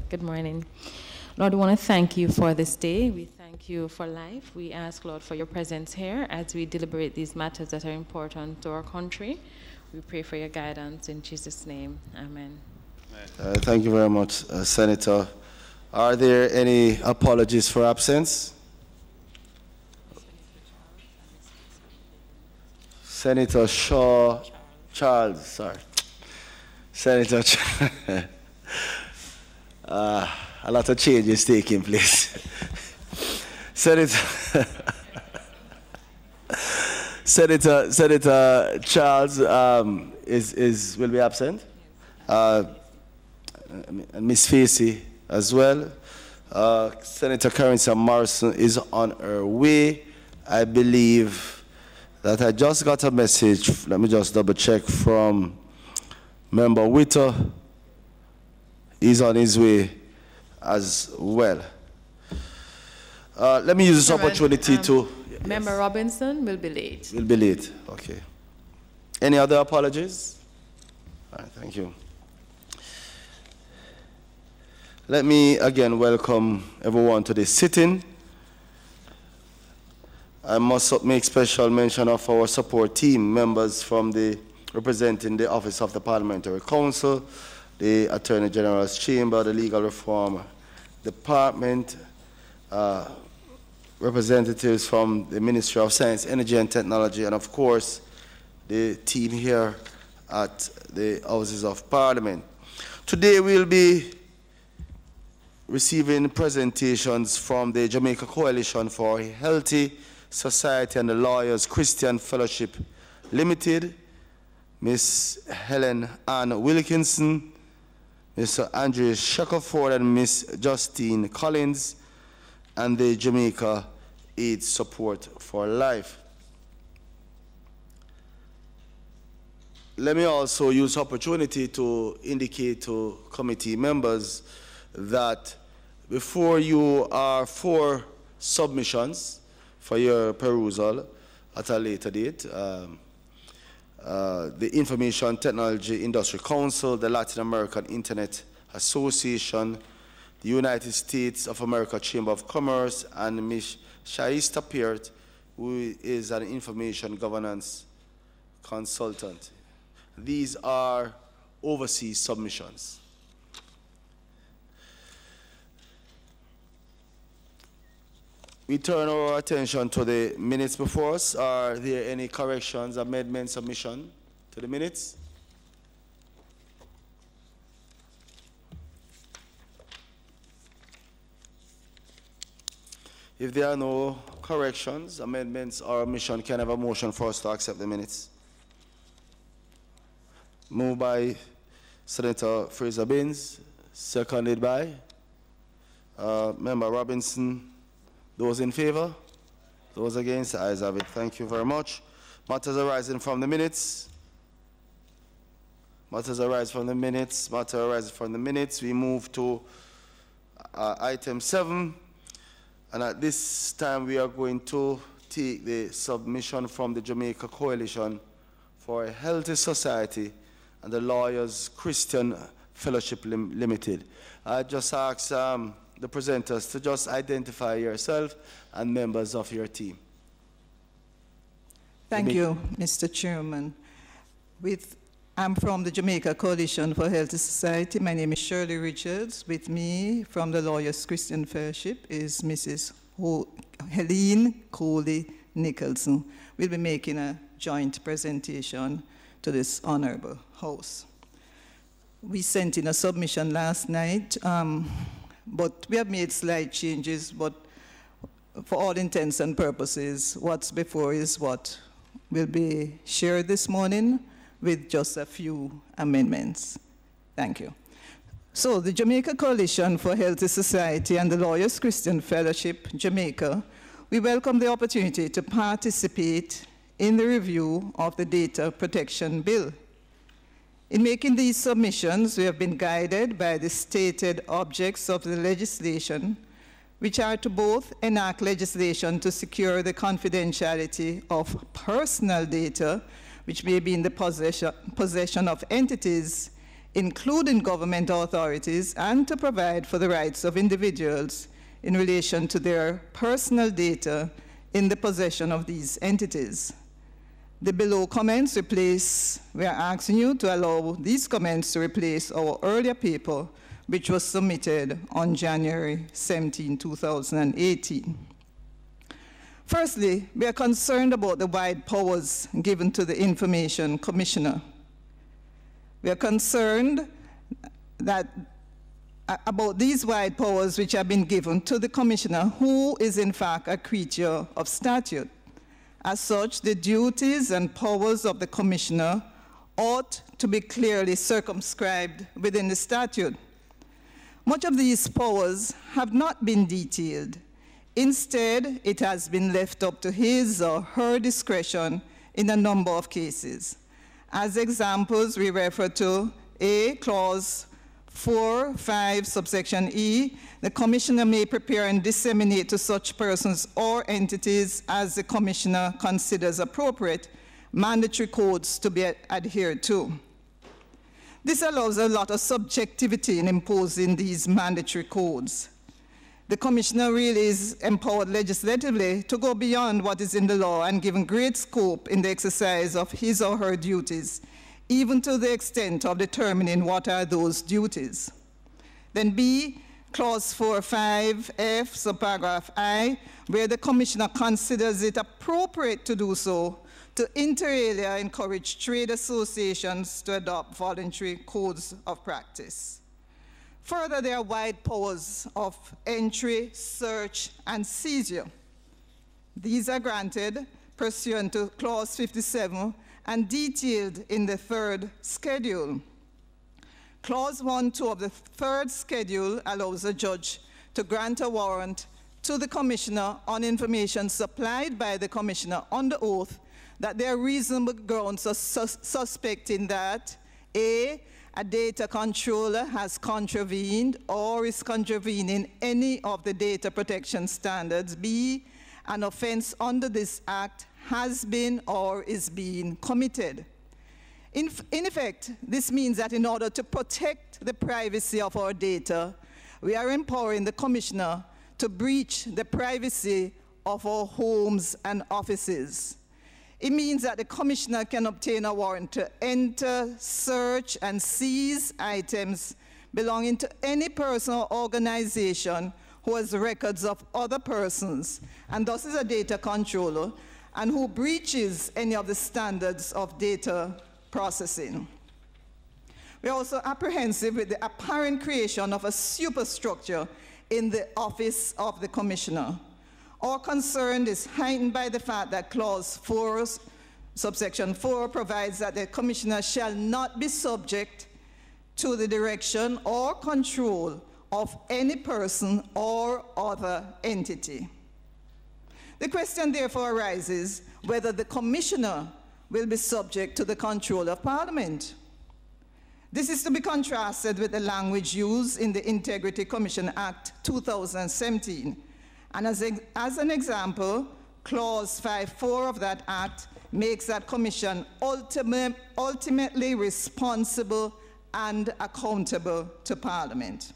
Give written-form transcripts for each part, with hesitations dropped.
Good morning. Lord, we want to thank you for this day. We thank you for life. We ask, Lord, for your presence here as we deliberate these matters that are important to our country. We pray for your guidance in Jesus' name. Amen. Thank you very much, Senator. Are there any apologies for absence? Senator Charles, sorry. Senator Charles. A lot of changes taking place. Senator Charles will be absent. And Miss Facey as well. Senator Carrington Morrison is on her way. I believe that I just got a message, let me just double check, from Member Witter. He's on his way as well. Let me use this opportunity to... Member Robinson will be late. Will be late, okay. Any other apologies? All right, thank you. Let me again welcome everyone to this sitting. I must make special mention of our support team, members from representing the Office of the Parliamentary Council, the Attorney General's Chamber, the Legal Reform Department, representatives from the Ministry of Science, Energy and Technology, and of course, the team here at the Houses of Parliament. Today we'll be receiving presentations from the Jamaica Coalition for a Healthy Society and the Lawyers Christian Fellowship Limited, Miss Helen Ann Wilkinson, Mr. Andrew Shackelford, and Miss Justine Collins, and the Jamaica AIDS Support for Life. Let me also use the opportunity to indicate to committee members that before you are for submissions for your perusal at a later date, the Information Technology Industry Council, the Latin American Internet Association, the United States of America Chamber of Commerce, and Ms. Shaista Peart, who is an information governance consultant. These are overseas submissions. We turn our attention to the minutes before us. Are there any corrections, amendments, submission to the minutes? If there are no corrections, amendments, or omission, can I have a motion for us to accept the minutes? Moved by Senator Fraser Binns, seconded by Member Robinson. Those in favor? Those against? The ayes have it. Thank you very much. Matters arising from the minutes. Matters arise from the minutes. Matter arises from the minutes. We move to item 7. And at this time, we are going to take the submission from the Jamaica Coalition for a Healthy Society and the Lawyers Christian Fellowship Limited. I just ask the presenters to just identify yourself and members of your team. Thank you, Mr. Chairman. I'm from the Jamaica Coalition for Healthy Society. My name is Shirley Richards. With me from the Lawyers Christian Fellowship is Mrs. Helene Coley-Nicholson. We'll be making a joint presentation to this honorable House. We sent in a submission last night, but we have made slight changes, but for all intents and purposes, what's before is what will be shared this morning with just a few amendments. Thank you. So the Jamaica Coalition for Healthy Society and the Lawyers Christian Fellowship, Jamaica, we welcome the opportunity to participate in the review of the Data Protection Bill. In making these submissions, we have been guided by the stated objects of the legislation, which are to both enact legislation to secure the confidentiality of personal data, which may be in the possession of entities including government authorities, and to provide for the rights of individuals in relation to their personal data in the possession of these entities. The below comments we are asking you to allow these comments to replace our earlier paper, which was submitted on January 17, 2018. Firstly, we are concerned about the wide powers given to the Information Commissioner. We are concerned about these wide powers which have been given to the Commissioner, who is in fact a creature of statute. As such, the duties and powers of the Commissioner ought to be clearly circumscribed within the statute. Much of these powers have not been detailed. Instead, it has been left up to his or her discretion in a number of cases. As examples, we refer to A, Clause 4, 5, subsection E. The Commissioner may prepare and disseminate to such persons or entities as the Commissioner considers appropriate mandatory codes to be adhered to. This allows a lot of subjectivity in imposing these mandatory codes. The Commissioner really is empowered legislatively to go beyond what is in the law and given great scope in the exercise of his or her duties, even to the extent of determining what are those duties. Then B, Clause 4, 5, F, subparagraph I, where the Commissioner considers it appropriate to do so, to inter alia encourage trade associations to adopt voluntary codes of practice. Further, there are wide powers of entry, search, and seizure. These are granted pursuant to Clause 57 and detailed in the third schedule. Clause 1.2 of the third schedule allows a judge to grant a warrant to the Commissioner on information supplied by the Commissioner under oath that there are reasonable grounds of suspecting that A, a data controller has contravened or is contravening any of the data protection standards. B, an offense under this act has been or is being committed. In effect, this means that in order to protect the privacy of our data, we are empowering the Commissioner to breach the privacy of our homes and offices. It means that the Commissioner can obtain a warrant to enter, search, and seize items belonging to any person or organization who has records of other persons, and thus is a data controller, and who breaches any of the standards of data processing. We're also apprehensive with the apparent creation of a superstructure in the office of the Commissioner. Our concern is heightened by the fact that Clause 4, subsection 4, provides that the Commissioner shall not be subject to the direction or control of any person or other entity. The question therefore arises whether the Commissioner will be subject to the control of Parliament. This is to be contrasted with the language used in the Integrity Commission Act 2017. And as an example, Clause 5.4 of that act makes that commission ultimately responsible and accountable to Parliament.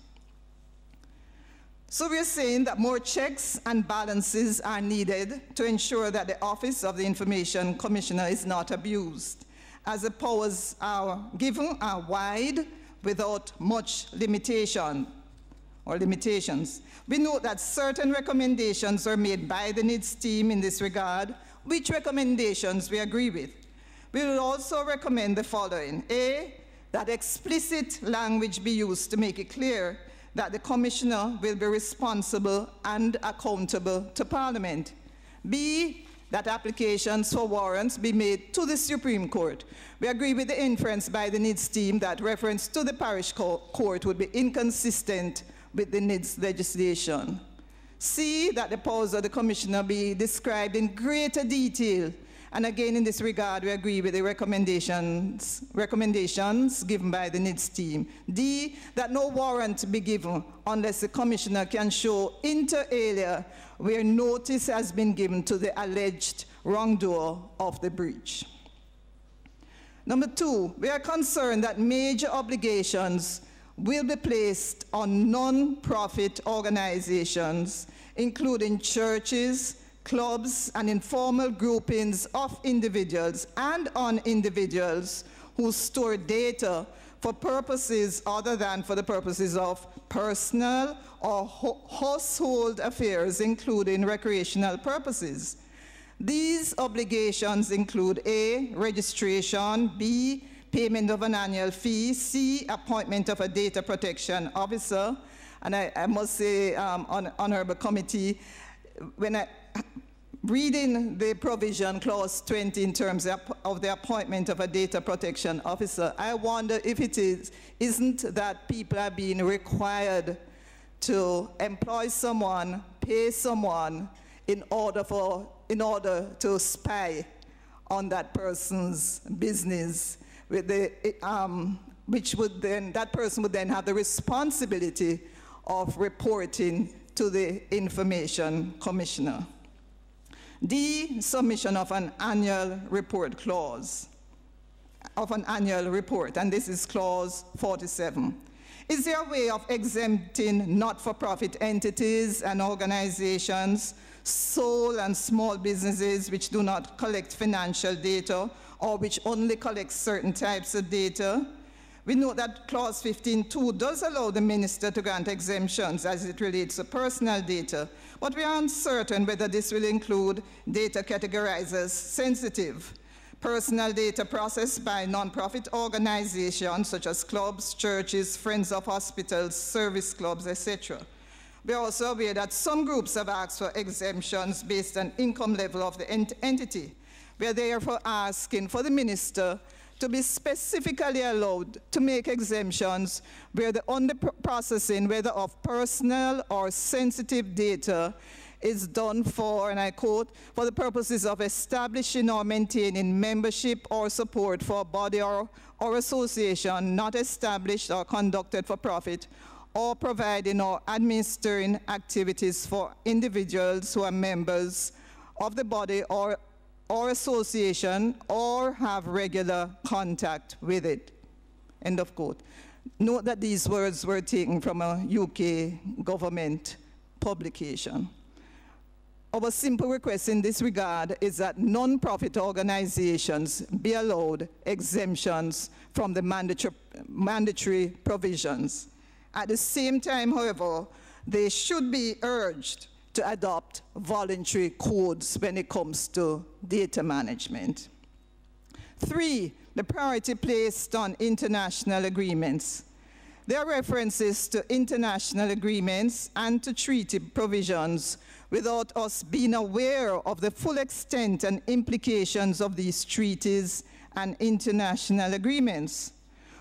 So we're saying that more checks and balances are needed to ensure that the office of the Information Commissioner is not abused, as the powers given are wide without much limitation or limitations. We note that certain recommendations are made by the NIDS team in this regard, which recommendations we agree with. We will also recommend the following. A, that explicit language be used to make it clear that the Commissioner will be responsible and accountable to Parliament. B, that applications for warrants be made to the Supreme Court. We agree with the inference by the NIDS team that reference to the parish court would be inconsistent with the NIDS legislation. C, that the powers of the Commissioner be described in greater detail. And again, in this regard, we agree with the recommendations given by the NIDS team. D, that no warrant be given unless the Commissioner can show inter alia where notice has been given to the alleged wrongdoer of the breach. Number 2, we are concerned that major obligations will be placed on non-profit organizations, including churches, clubs, and informal groupings of individuals and on individuals who store data for purposes other than for the purposes of personal or household affairs, including recreational purposes. These obligations include A, registration, B, payment of an annual fee, C, appointment of a data protection officer. And I must say, Honorable Committee, when reading the provision, clause 20, in terms of the appointment of a data protection officer, I wonder if it isn't that people are being required to employ someone, pay someone, in order to spy on that person's business, with which would then, that person would then have the responsibility of reporting to the Information Commissioner. D, submission of an annual report clause, and this is clause 47. Is there a way of exempting not-for-profit entities and organizations, sole and small businesses which do not collect financial data or which only collect certain types of data? We note that clause 15.2 does allow the minister to grant exemptions as it relates to personal data, but we are uncertain whether this will include data categorized as sensitive, personal data processed by non-profit organizations such as clubs, churches, friends of hospitals, service clubs, etc. We are also aware that some groups have asked for exemptions based on income level of the entity. We are therefore asking for the minister to be specifically allowed to make exemptions where the only processing, whether of personal or sensitive data, is done for, and I quote, for the purposes of establishing or maintaining membership or support for a body or association not established or conducted for profit, or providing or administering activities for individuals who are members of the body or association or have regular contact with it. End of quote. Note that these words were taken from a UK government publication. Our simple request in this regard is that non-profit organizations be allowed exemptions from the mandatory provisions. At the same time, however, they should be urged to adopt voluntary codes when it comes to data management. 3, the priority placed on international agreements. There are references to international agreements and to treaty provisions without us being aware of the full extent and implications of these treaties and international agreements.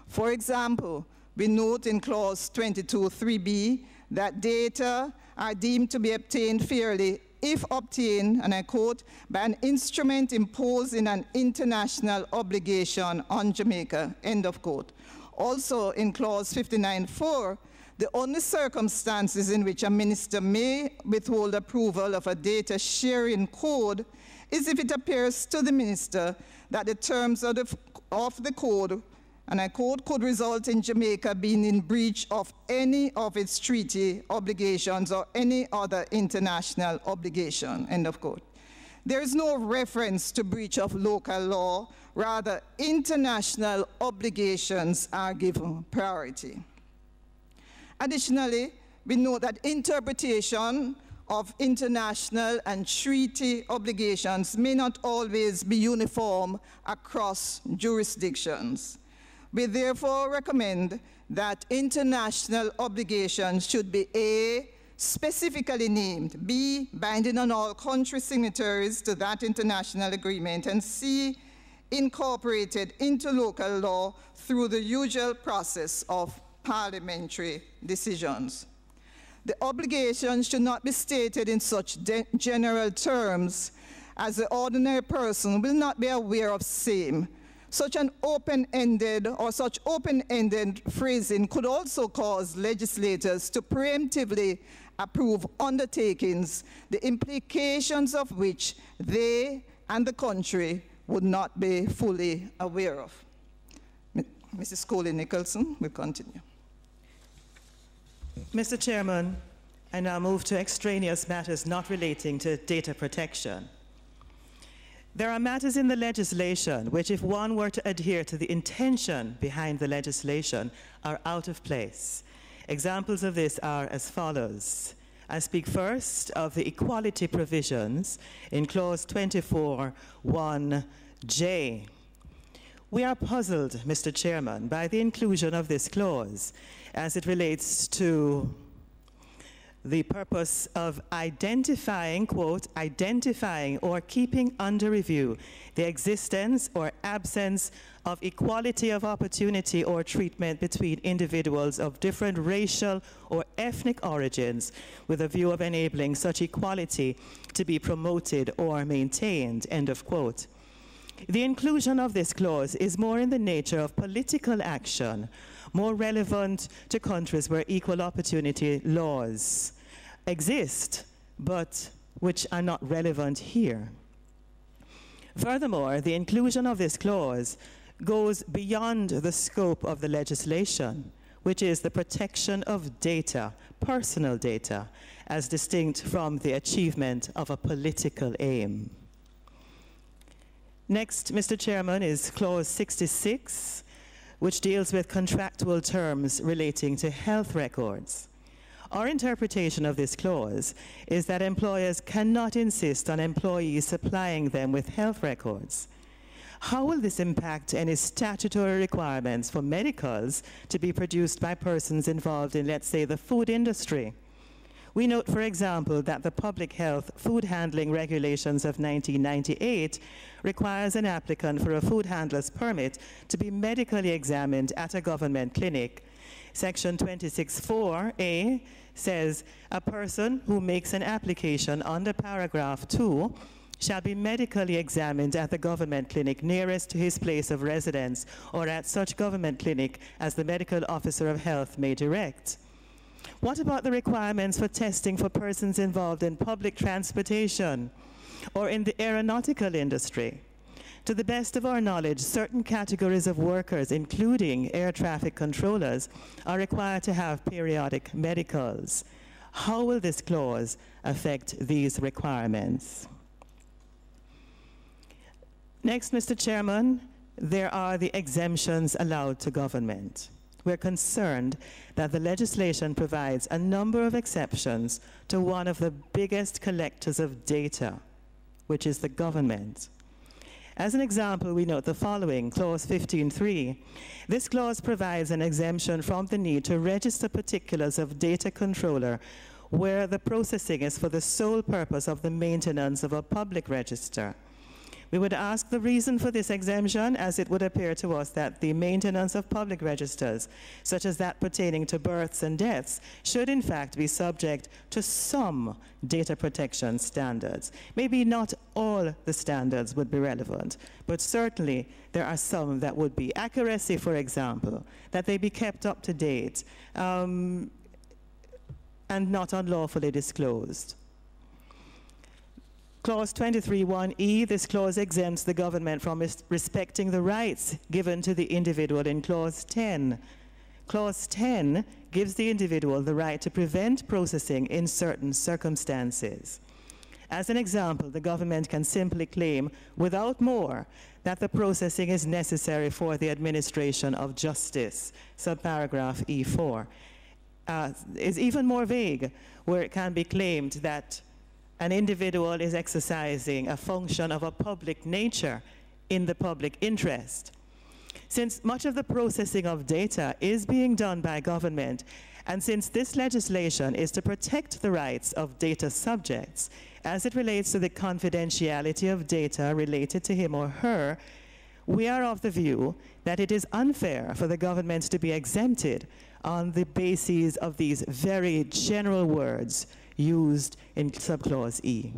For example, we note in clause 22.3b that data are deemed to be obtained fairly if obtained, and I quote, by an instrument imposing an international obligation on Jamaica, end of quote. Also in clause 59.4, the only circumstances in which a minister may withhold approval of a data sharing code is if it appears to the minister that the terms of the code, and I quote, could result in Jamaica being in breach of any of its treaty obligations or any other international obligation, end of quote. There is no reference to breach of local law, rather international obligations are given priority. Additionally, we know that interpretation of international and treaty obligations may not always be uniform across jurisdictions. We therefore recommend that international obligations should be A, specifically named, B, binding on all country signatories to that international agreement, and C, incorporated into local law through the usual process of parliamentary decisions. The obligations should not be stated in such general terms as the ordinary person will not be aware of same. Such an open-ended or such open-ended phrasing could also cause legislators to preemptively approve undertakings, the implications of which they and the country would not be fully aware of. Mrs. Coley Nicholson will continue. Mr. Chairman, I now move to extraneous matters not relating to data protection. There are matters in the legislation which, if one were to adhere to the intention behind the legislation, are out of place. Examples of this are as follows. I speak first of the equality provisions in Clause 24(1)(j). We are puzzled, Mr. Chairman, by the inclusion of this clause as it relates to the purpose of identifying, quote, identifying or keeping under review the existence or absence of equality of opportunity or treatment between individuals of different racial or ethnic origins with a view of enabling such equality to be promoted or maintained, end of quote. The inclusion of this clause is more in the nature of political action, more relevant to countries where equal opportunity laws exist, but which are not relevant here. Furthermore, the inclusion of this clause goes beyond the scope of the legislation, which is the protection of data, personal data, as distinct from the achievement of a political aim. Next, Mr. Chairman, is Clause 66, which deals with contractual terms relating to health records. Our interpretation of this clause is that employers cannot insist on employees supplying them with health records. How will this impact any statutory requirements for medicals to be produced by persons involved in, let's say, the food industry? We note, for example, that the Public Health Food Handling Regulations of 1998 requires an applicant for a food handler's permit to be medically examined at a government clinic. Section 26(4)(a) says, a person who makes an application under paragraph 2 shall be medically examined at the government clinic nearest to his place of residence or at such government clinic as the medical officer of health may direct. What about the requirements for testing for persons involved in public transportation or in the aeronautical industry? To the best of our knowledge, certain categories of workers, including air traffic controllers, are required to have periodic medicals. How will this clause affect these requirements? Next, Mr. Chairman, there are the exemptions allowed to government. We're concerned that the legislation provides a number of exceptions to one of the biggest collectors of data, which is the government. As an example, we note the following, Clause 15(3). This clause provides an exemption from the need to register particulars of data controller where the processing is for the sole purpose of the maintenance of a public register. We would ask the reason for this exemption, as it would appear to us that the maintenance of public registers, such as that pertaining to births and deaths, should in fact be subject to some data protection standards. Maybe not all the standards would be relevant, but certainly there are some that would be. Accuracy, for example, that they be kept up to date and not unlawfully disclosed. Clause 23(1)(e), this clause exempts the government from respecting the rights given to the individual in Clause 10. Clause 10 gives the individual the right to prevent processing in certain circumstances. As an example, the government can simply claim, without more, that the processing is necessary for the administration of justice, subparagraph E4. Is even more vague, where it can be claimed that an individual is exercising a function of a public nature in the public interest. Since much of the processing of data is being done by government, and since this legislation is to protect the rights of data subjects as it relates to the confidentiality of data related to him or her, we are of the view that it is unfair for the government to be exempted on the basis of these very general words used in subclause E.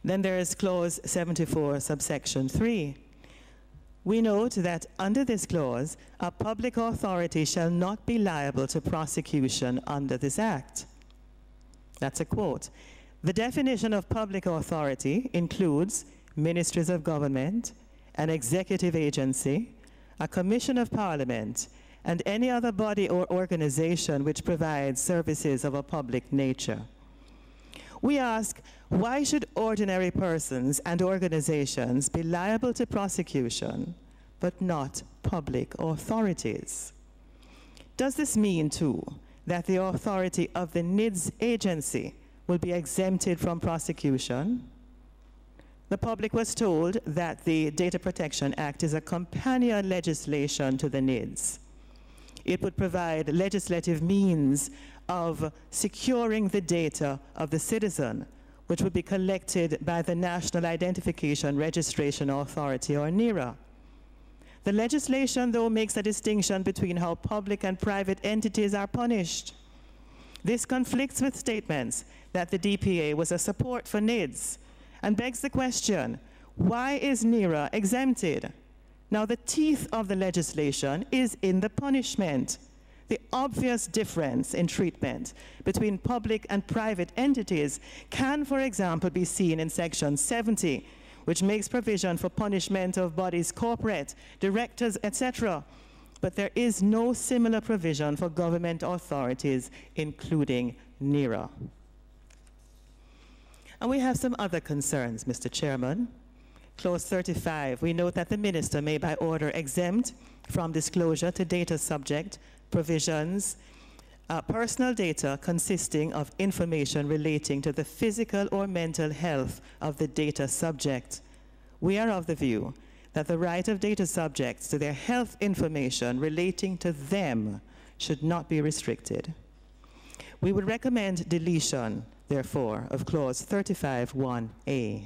Then there is clause 74, subsection 3. We note that under this clause, a public authority shall not be liable to prosecution under this act. That's a quote. The definition of public authority includes ministries of government, an executive agency, a commission of Parliament, and any other body or organization which provides services of a public nature. We ask, why should ordinary persons and organizations be liable to prosecution, but not public authorities? Does this mean, too, that the authority of the NIDS agency will be exempted from prosecution? The public was told that the Data Protection Act is a companion legislation to the NIDS. It would provide legislative means of securing the data of the citizen, which would be collected by the National Identification Registration Authority, or NIRA. The legislation, though, makes a distinction between how public and private entities are punished. This conflicts with statements that the DPA was a support for NIDS and begs the question, why is NIRA exempted? Now, the teeth of the legislation is in the punishment. The obvious difference in treatment between public and private entities can, for example, be seen in Section 70, which makes provision for punishment of bodies corporate, directors, etc. But there is no similar provision for government authorities, including NIRA. And we have some other concerns, Mr. Chairman. Clause 35, we note that the minister may by order exempt from disclosure to data subject provisions personal data consisting of information relating to the physical or mental health of the data subject. We are of the view that the right of data subjects to their health information relating to them should not be restricted. We would recommend deletion, therefore, of Clause 35(1)(a).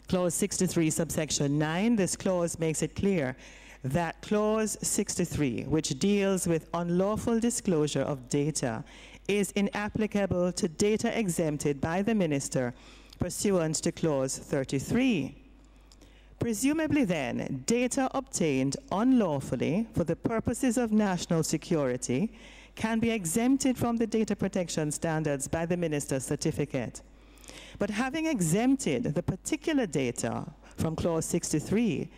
Clause 63, subsection 9, this clause makes it clear that Clause 63, which deals with unlawful disclosure of data, is inapplicable to data exempted by the minister pursuant to Clause 33. Presumably then, data obtained unlawfully for the purposes of national security can be exempted from the data protection standards by the minister's certificate. But having exempted the particular data from Clause 63,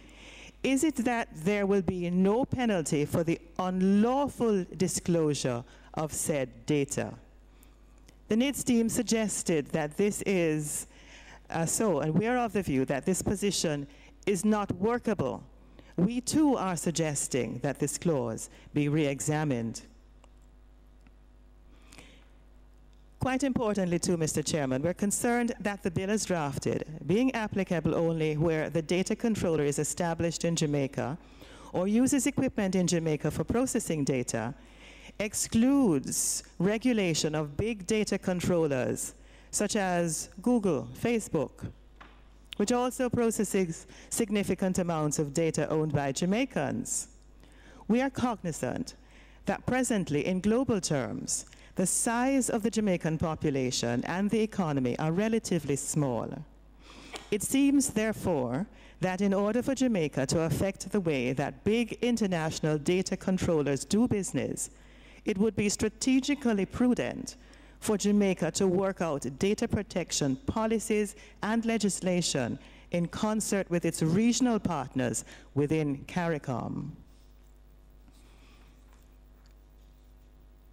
is it that there will be no penalty for the unlawful disclosure of said data? The NIDS team suggested that this is so, and we are of the view that this position is not workable. We too are suggesting that this clause be re-examined. Quite importantly too, Mr. Chairman, we're concerned that the bill as drafted, being applicable only where the data controller is established in Jamaica or uses equipment in Jamaica for processing data, excludes regulation of big data controllers such as Google, Facebook, which also processes significant amounts of data owned by Jamaicans. We are cognizant that presently, in global terms, the size of the Jamaican population and the economy are relatively small. It seems, therefore, that in order for Jamaica to affect the way that big international data controllers do business, it would be strategically prudent for Jamaica to work out data protection policies and legislation in concert with its regional partners within CARICOM.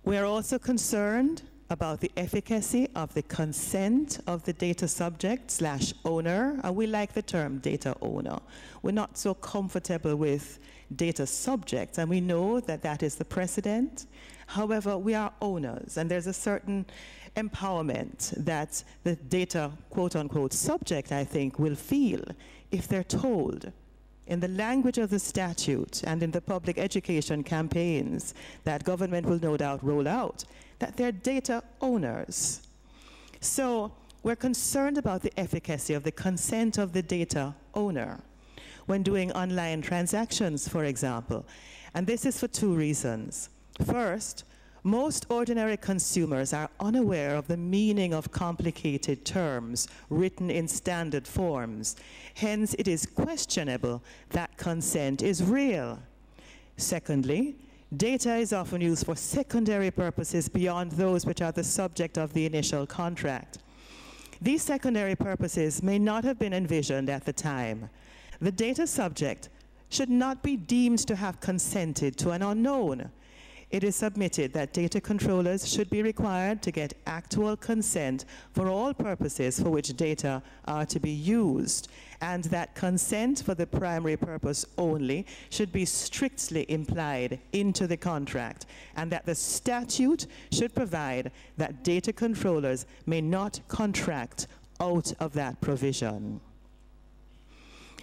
We are also concerned about the efficacy of the consent of the data subject / owner. We like the term data owner. We're not so comfortable with data subjects, and we know that that is the precedent. However, we are owners, and there's a certain empowerment that the data quote-unquote subject, I think, will feel if they're told in the language of the statute and in the public education campaigns that government will no doubt roll out, that they're data owners. So we're concerned about the efficacy of the consent of the data owner when doing online transactions, for example. And this is for two reasons. First, most ordinary consumers are unaware of the meaning of complicated terms written in standard forms. Hence, it is questionable that consent is real. Secondly, data is often used for secondary purposes beyond those which are the subject of the initial contract. These secondary purposes may not have been envisioned at the time. The data subject should not be deemed to have consented to an unknown. It is submitted that data controllers should be required to get actual consent for all purposes for which data are to be used, and that consent for the primary purpose only should be strictly implied into the contract, and that the statute should provide that data controllers may not contract out of that provision.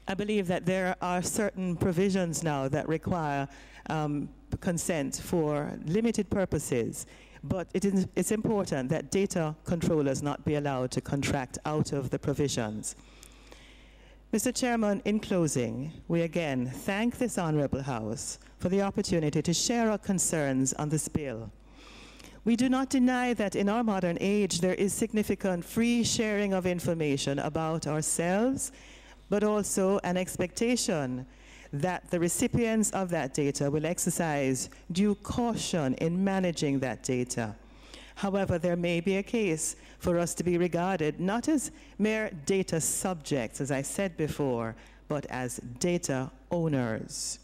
I believe that there are certain provisions now that require consent for limited purposes, but it's important that data controllers not be allowed to contract out of the provisions. Mr. Chairman, in closing, we again thank this Honourable House for the opportunity to share our concerns on this bill. We do not deny that in our modern age there is significant free sharing of information about ourselves, but also an expectation that the recipients of that data will exercise due caution in managing that data. However, there may be a case for us to be regarded not as mere data subjects, as I said before, but as data owners.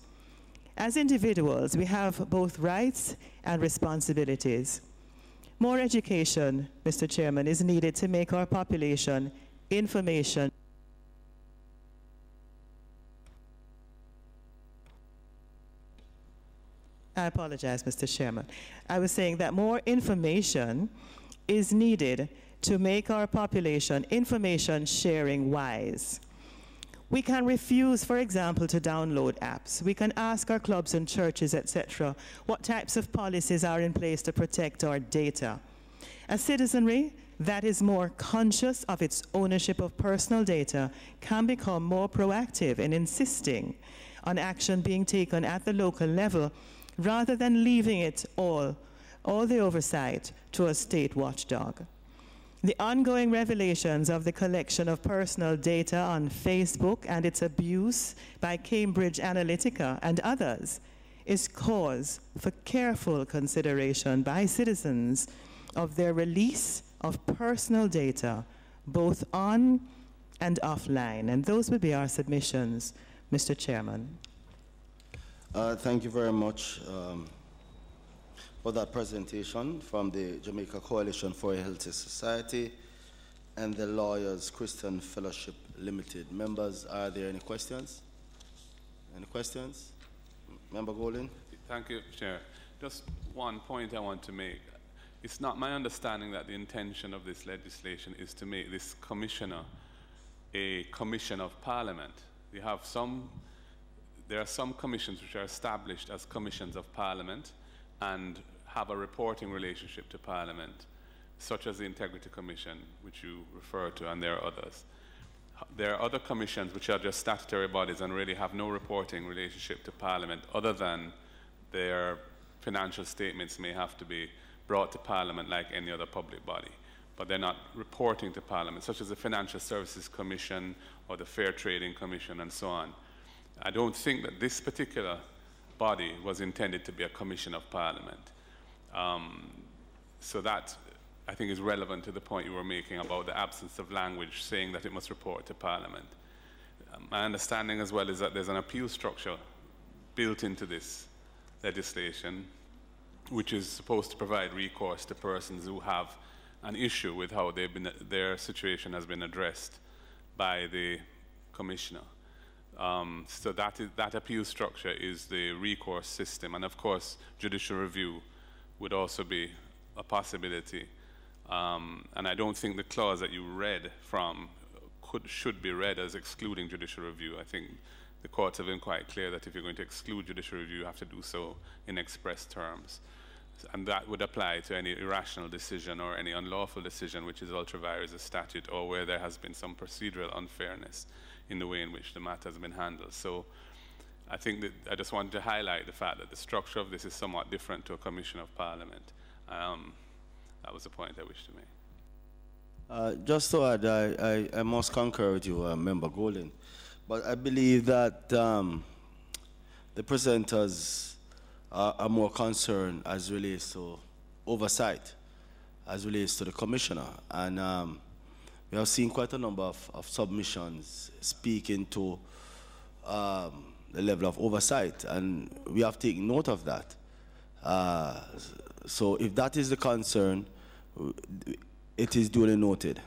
As individuals, we have both rights and responsibilities. More education, Mr. Chairman, is needed to make our population information. I apologize, Mr. Chairman. I was saying that more information is needed to make our population information sharing wise. We can refuse, for example, to download apps. We can ask our clubs and churches, etc., what types of policies are in place to protect our data. A citizenry that is more conscious of its ownership of personal data can become more proactive in insisting on action being taken at the local level, rather than leaving it all the oversight to a state watchdog. The ongoing revelations of the collection of personal data on Facebook and its abuse by Cambridge Analytica and others is cause for careful consideration by citizens of their release of personal data, both on and offline. And those would be our submissions, Mr. Chairman. Thank you very much for that presentation from the Jamaica Coalition for a Healthy Society and the Lawyers Christian Fellowship Limited. Members, are there any questions? Any questions? Member Golden? Thank you, Chair. Just one point I want to make. It's not my understanding that the intention of this legislation is to make this commissioner a commission of Parliament. There are some commissions which are established as commissions of Parliament and have a reporting relationship to Parliament, such as the Integrity Commission, which you refer to, and there are others. There are other commissions which are just statutory bodies and really have no reporting relationship to Parliament, other than their financial statements may have to be brought to Parliament like any other public body, but they're not reporting to Parliament, such as the Financial Services Commission or the Fair Trading Commission and so on. I don't think that this particular body was intended to be a commission of Parliament. So that, I think, is relevant to the point you were making about the absence of language saying that it must report to Parliament. My understanding as well is that there's an appeal structure built into this legislation, which is supposed to provide recourse to persons who have an issue with how their situation has been addressed by the commissioner. So that appeal structure is the recourse system, and of course judicial review would also be a possibility. And I don't think the clause that you read from should be read as excluding judicial review. I think the courts have been quite clear that if you're going to exclude judicial review, you have to do so in express terms. And that would apply to any irrational decision or any unlawful decision which is ultra vires a statute, or where there has been some procedural unfairness in the way in which the matter has been handled. So I think that I just wanted to highlight the fact that the structure of this is somewhat different to a commission of Parliament. That was the point I wished to make. Just to add, I must concur with you, Member Golden, but I believe that the presenters are more concerned as relates to oversight, as relates to the commissioner. And we have seen quite a number of submissions speaking to the level of oversight, and we have taken note of that. So if that is the concern, it is duly noted.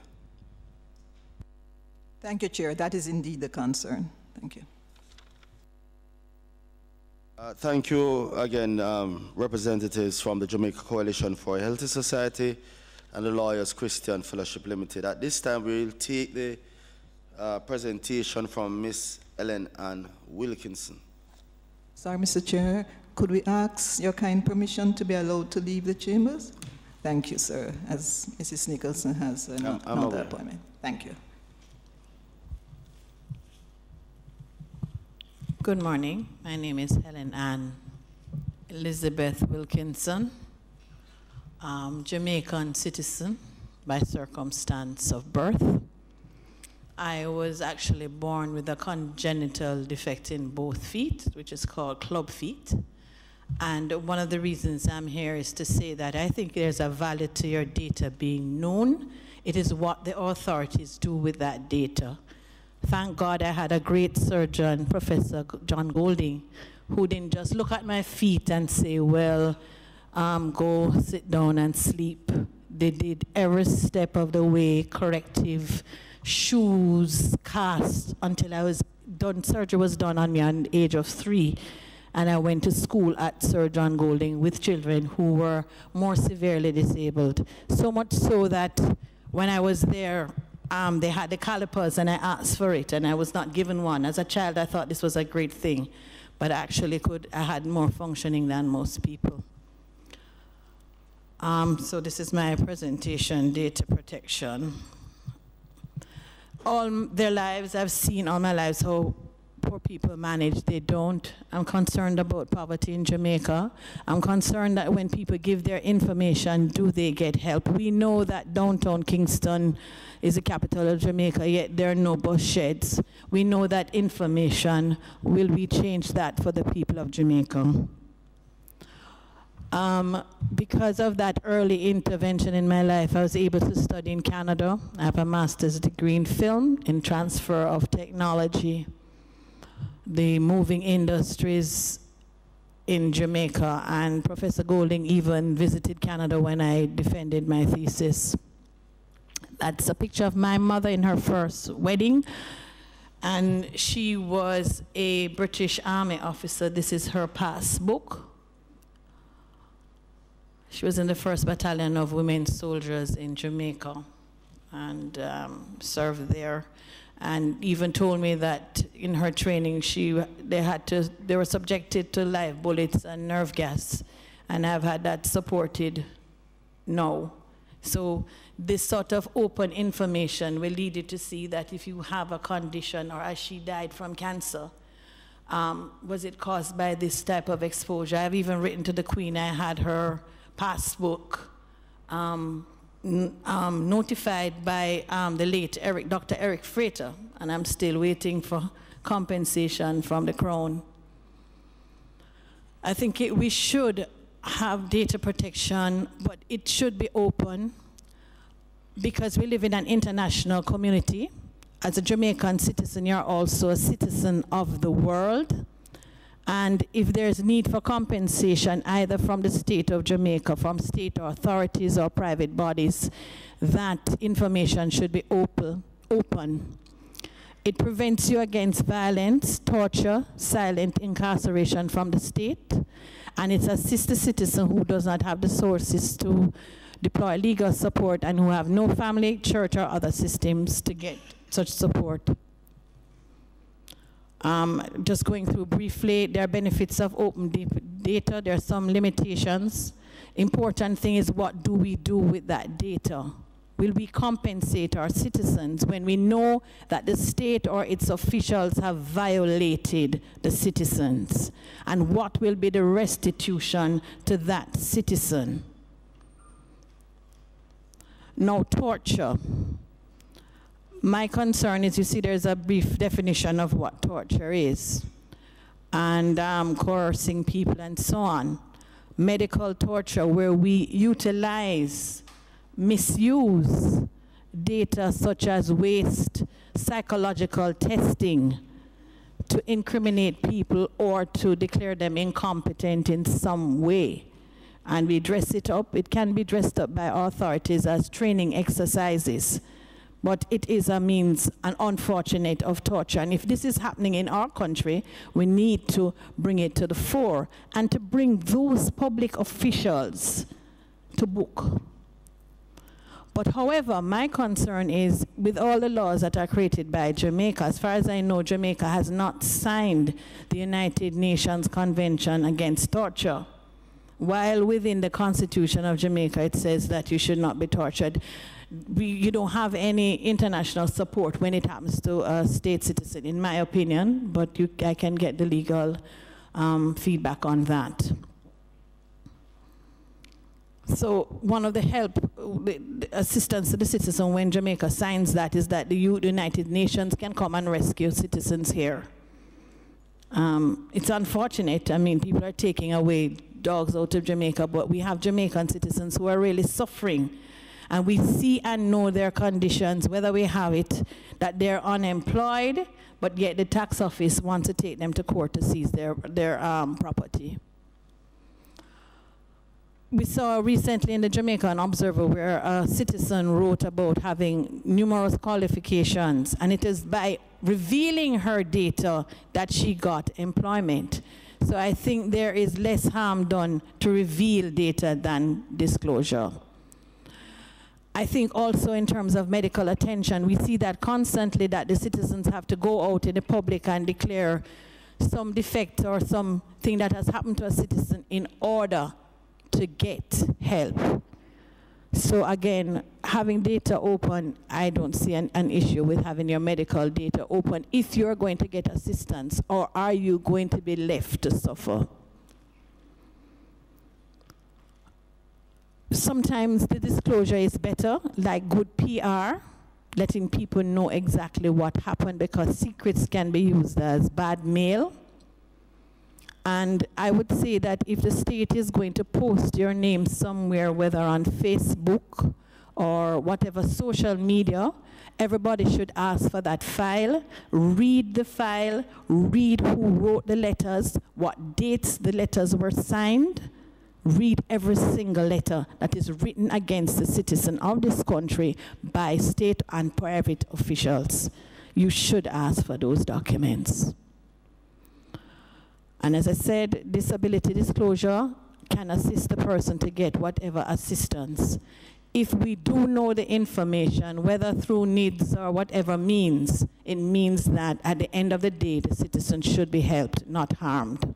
Thank you, Chair. That is indeed the concern. Thank you. Thank you again, representatives from the Jamaica Coalition for a Healthy Society and the Lawyers Christian Fellowship Limited. At this time, we'll take the presentation from Ms. Ellen Ann Wilkinson. Sorry, Mr. Chair. Could we ask your kind permission to be allowed to leave the chambers? Thank you, sir, as Mrs. Nicholson has another appointment. Thank you. Good morning. My name is Helen Ann Elizabeth Wilkinson, Jamaican citizen by circumstance of birth. I was actually born with a congenital defect in both feet, which is called club feet. And one of the reasons I'm here is to say that I think there's a value to your data being known. It is what the authorities do with that data. Thank God I had a great surgeon, Professor John Golding, who didn't just look at my feet and say, well, go sit down and sleep. They did every step of the way, corrective shoes, cast, until I was done. Surgery was done on me at the age of 3. And I went to school at Sir John Golding with children who were more severely disabled. So much so that when I was there, they had the calipers and I asked for it and I was not given one. As a child, I thought this was a great thing, but actually I had more functioning than most people. So this is my presentation, data protection. All their lives, I've seen all my lives how poor people manage. They don't. I'm concerned about poverty in Jamaica. I'm concerned that when people give their information, do they get help? We know that downtown Kingston is the capital of Jamaica, yet there are no bus sheds. We know that information. Will we change that for the people of Jamaica? Because of that early intervention in my life, I was able to study in Canada. I have a master's degree in film, in transfer of technology, the moving industries in Jamaica, and Professor Golding even visited Canada when I defended my thesis. That's a picture of my mother in her first wedding, and she was a British Army officer. This is her passbook. She was in the 1st Battalion of Women Soldiers in Jamaica and served there. And even told me that in her training, they were subjected to live bullets and nerve gas, and I've had that supported now. So this sort of open information will lead you to see that if you have a condition, or as she died from cancer, was it caused by this type of exposure? I've even written to the Queen. I had her passbook notified by the late Dr. Eric Frater, and I'm still waiting for compensation from the Crown. I think we should have data protection, but it should be open because we live in an international community. As a Jamaican citizen, you're also a citizen of the world. And if there's need for compensation, either from the state of Jamaica, from state authorities or private bodies, that information should be open. It prevents you against violence, torture, silent incarceration from the state, and it assists the citizen who does not have the sources to deploy legal support and who have no family, church, or other systems to get such support. Just going through briefly, there are benefits of open data. There are some limitations. Important thing is, what do we do with that data? Will we compensate our citizens when we know that the state or its officials have violated the citizens? And what will be the restitution to that citizen? Now, torture. My concern is, you see, there's a brief definition of what torture is, and coercing people and so on. Medical torture, where we utilize, misuse data such as waste, psychological testing to incriminate people or to declare them incompetent in some way. And we dress it up. It can be dressed up by authorities as training exercises. But it is a means, an unfortunate, of torture. And if this is happening in our country, we need to bring it to the fore and to bring those public officials to book. But however, my concern is with all the laws that are created by Jamaica. As far as I know, Jamaica has not signed the United Nations Convention Against Torture. While within the Constitution of Jamaica, it says that you should not be tortured. You don't have any international support when it happens to a state citizen, in my opinion, but I can get the legal feedback on that. So one of the the assistance to the citizen when Jamaica signs that is that the United Nations can come and rescue citizens here. It's unfortunate. I mean, people are taking away dogs out of Jamaica, but we have Jamaican citizens who are really suffering. And we see and know their conditions, whether we have it, that they're unemployed, but yet the tax office wants to take them to court to seize their property. We saw recently in the Jamaican Observer where a citizen wrote about having numerous qualifications, and it is by revealing her data that she got employment. So I think there is less harm done to reveal data than disclosure. I think also in terms of medical attention, we see that constantly that the citizens have to go out in the public and declare some defect or something that has happened to a citizen in order to get help. So again, having data open, I don't see an issue with having your medical data open if you're going to get assistance, or are you going to be left to suffer? Sometimes the disclosure is better, like good PR, letting people know exactly what happened, because secrets can be used as bad mail. And I would say that if the state is going to post your name somewhere, whether on Facebook or whatever social media, everybody should ask for that file, read the file, read who wrote the letters, what dates the letters were signed, read every single letter that is written against the citizen of this country by state and private officials. You should ask for those documents. And as I said, disability disclosure can assist the person to get whatever assistance. If we do know the information, whether through needs or whatever means, it means that at the end of the day, the citizen should be helped, not harmed.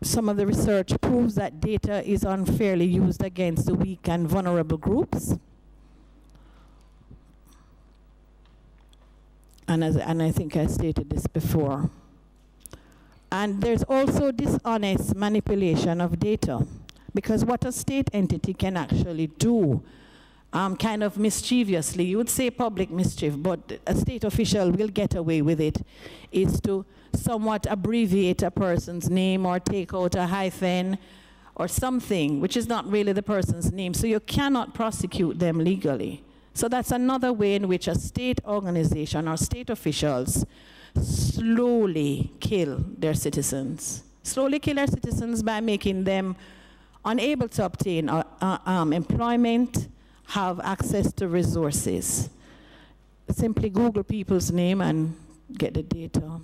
Some of the research proves that data is unfairly used against the weak and vulnerable groups. And I think I stated this before. And there's also dishonest manipulation of data, because what a state entity can actually do, kind of mischievously, you would say public mischief, but a state official will get away with it, is to somewhat abbreviate a person's name or take out a hyphen or something, which is not really the person's name, so you cannot prosecute them legally. So that's another way in which a state organization or state officials slowly kill their citizens. Slowly kill their citizens by making them unable to obtain employment, have access to resources. Simply Google people's name and get the data.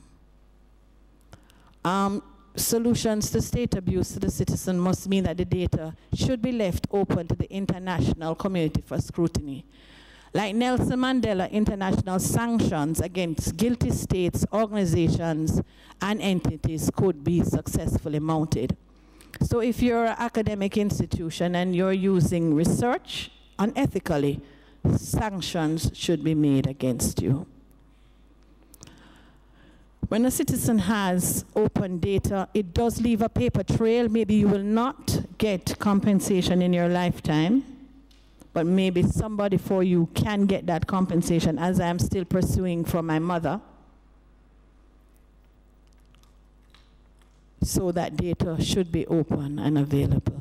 Solutions to state abuse to the citizen must mean that the data should be left open to the international community for scrutiny. Like Nelson Mandela, international sanctions against guilty states, organizations, and entities could be successfully mounted. So if you're an academic institution and you're using research unethically, sanctions should be made against you. When a citizen has open data, it does leave a paper trail. Maybe you will not get compensation in your lifetime, but maybe somebody for you can get that compensation, as I am still pursuing for my mother. So that data should be open and available.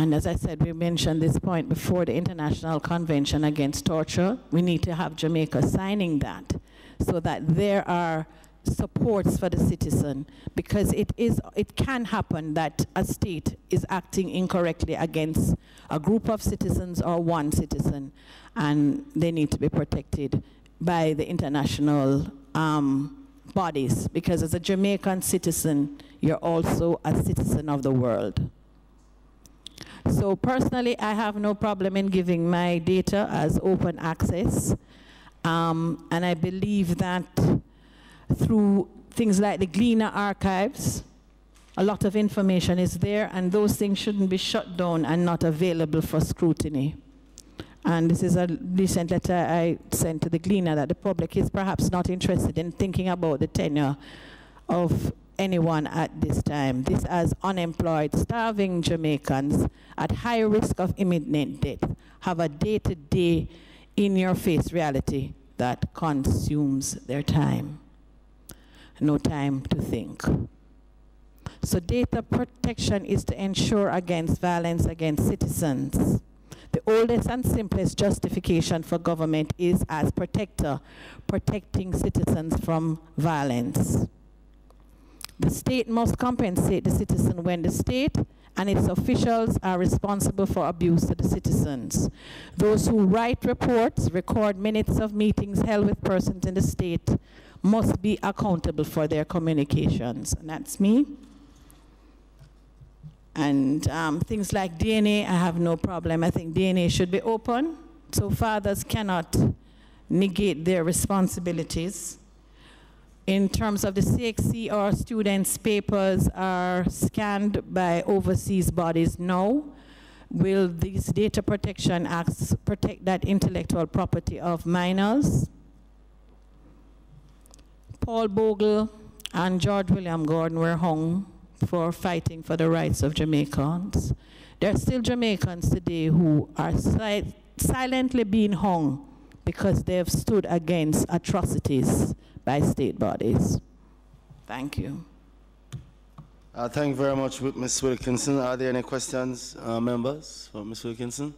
And as I said, we mentioned this point before, the International Convention Against Torture. We need to have Jamaica signing that so that there are supports for the citizen, because it can happen that a state is acting incorrectly against a group of citizens or one citizen, and they need to be protected by the international bodies, because as a Jamaican citizen, you're also a citizen of the world. So personally, I have no problem in giving my data as open access, and I believe that through things like the Gleaner archives, a lot of information is there, and those things shouldn't be shut down and not available for scrutiny. And this is a recent letter I sent to the Gleaner, that the public is perhaps not interested in thinking about the tenure of anyone at this time. This as unemployed, starving Jamaicans at high risk of imminent death have a day-to-day, in-your-face reality that consumes their time. No time to think. So data protection is to ensure against violence against citizens. The oldest and simplest justification for government is as protector, protecting citizens from violence. The state must compensate the citizen when the state and its officials are responsible for abuse to the citizens. Those who write reports, record minutes of meetings held with persons in the state, must be accountable for their communications. And that's me. And things like DNA, I have no problem. I think DNA should be open, so fathers cannot negate their responsibilities. In terms of the CXC, our students' papers are scanned by overseas bodies now. Will these data protection acts protect that intellectual property of minors? Paul Bogle and George William Gordon were hung for fighting for the rights of Jamaicans. There are still Jamaicans today who are silently being hung because they have stood against atrocities by state bodies. Thank you. Thank you very much, Ms. Wilkinson. Are there any questions, members, for Ms. Wilkinson?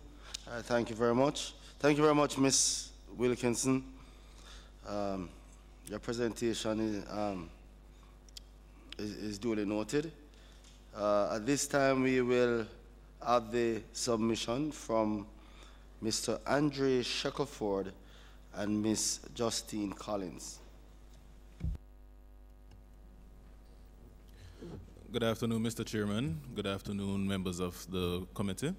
Thank you very much. Thank you very much, Ms. Wilkinson. Your presentation is duly noted. At this time, we will have the submission from Mr. Andre Shackelford and Ms. Justine Collins. Good afternoon, Mr. Chairman. Good afternoon, members of the committee.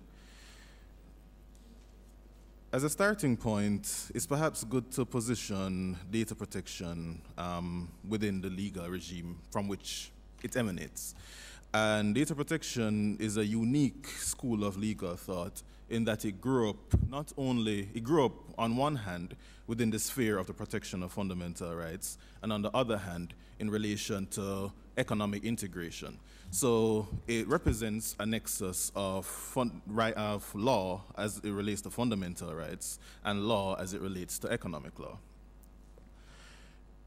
As a starting point, it's perhaps good to position data protection within the legal regime from which it emanates. And data protection is a unique school of legal thought in that it grew up on one hand within the sphere of the protection of fundamental rights, and on the other hand in relation to economic integration. So it represents a nexus of law as it relates to fundamental rights and law as it relates to economic law.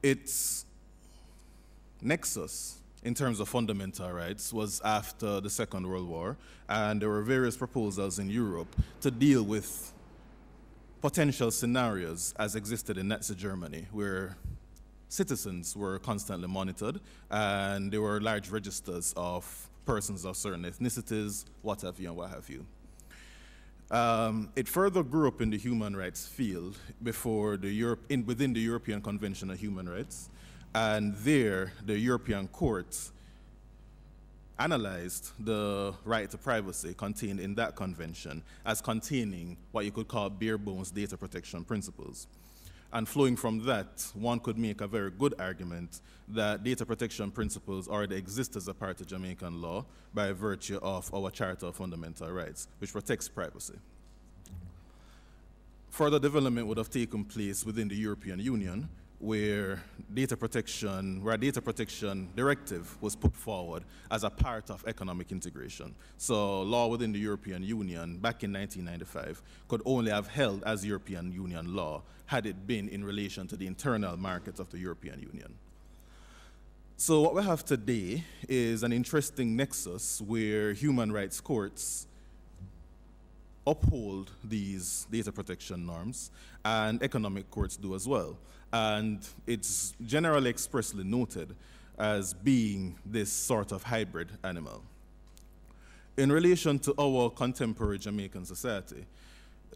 Its nexus in terms of fundamental rights was after the Second World War, and there were various proposals in Europe to deal with potential scenarios as existed in Nazi Germany, where citizens were constantly monitored, and there were large registers of persons of certain ethnicities, what have you and what have you. It further grew up in the human rights field before within the European Convention on Human Rights, and there the European courts analyzed the right to privacy contained in that convention as containing what you could call bare bones data protection principles. And flowing from that, one could make a very good argument that data protection principles already exist as a part of Jamaican law by virtue of our Charter of Fundamental Rights, which protects privacy. Further development would have taken place within the European Union, where a data protection directive was put forward as a part of economic integration. So law within the European Union back in 1995 could only have held as European Union law had it been in relation to the internal markets of the European Union. So what we have today is an interesting nexus where human rights courts uphold these data protection norms, and economic courts do as well. And it's generally expressly noted as being this sort of hybrid animal. In relation to our contemporary Jamaican society,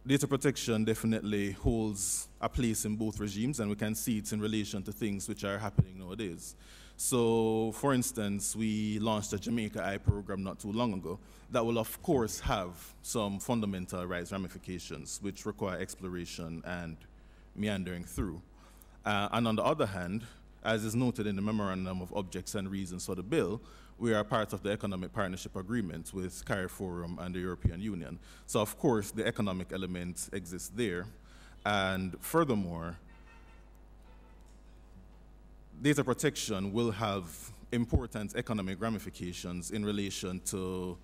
data protection definitely holds a place in both regimes, and we can see it in relation to things which are happening nowadays. So, for instance, we launched a Jamaica Eye program not too long ago that will, of course, have some fundamental rights ramifications which require exploration and meandering through. And on the other hand, as is noted in the Memorandum of Objects and Reasons for the bill, we are part of the Economic Partnership Agreement with CARIFORUM and the European Union. So, of course, the economic element exists there. And furthermore, data protection will have important economic ramifications in relation to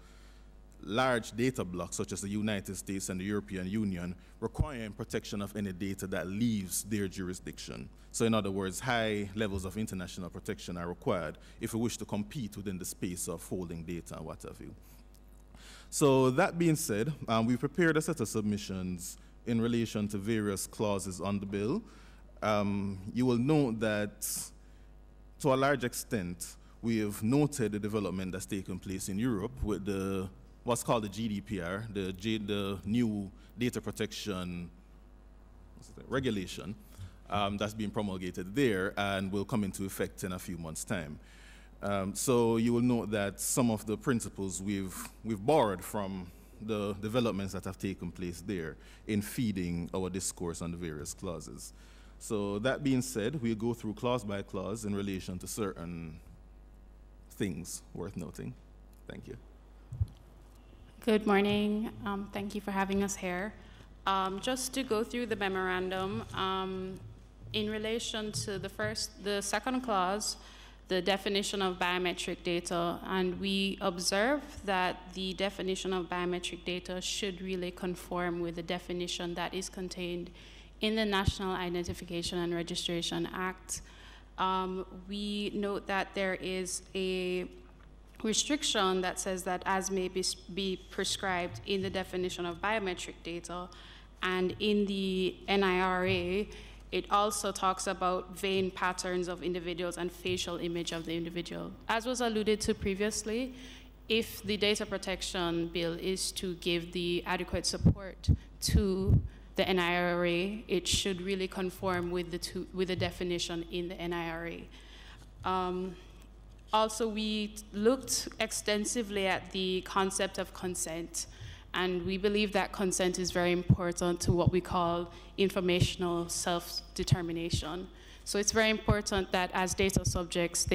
large data blocks such as the United States and the European Union requiring protection of any data that leaves their jurisdiction. So in other words, high levels of international protection are required if we wish to compete within the space of holding data and what have you. So that being said, we prepared a set of submissions in relation to various clauses on the bill. You will note that to a large extent, we have noted the development that's taken place in Europe with the what's called the GDPR, the new data protection regulation that's being promulgated there and will come into effect in a few months' time. So you will note that some of the principles we've borrowed from the developments that have taken place there in feeding our discourse on the various clauses. So that being said, we'll go through clause by clause in relation to certain things worth noting. Thank you. Good morning. Thank you for having us here. Just to go through the memorandum, in relation to the second clause, the definition of biometric data, and we observe that the definition of biometric data should really conform with the definition that is contained in the National Identification and Registration Act. We note that there is a restriction that says that as may be prescribed in the definition of biometric data, and in the NIRA, it also talks about vein patterns of individuals and facial image of the individual. As was alluded to previously, if the data protection bill is to give the adequate support to the NIRA, it should really conform with the definition in the NIRA. Also, we looked extensively at the concept of consent, and we believe that consent is very important to what we call informational self-determination. So it's very important that as data subjects,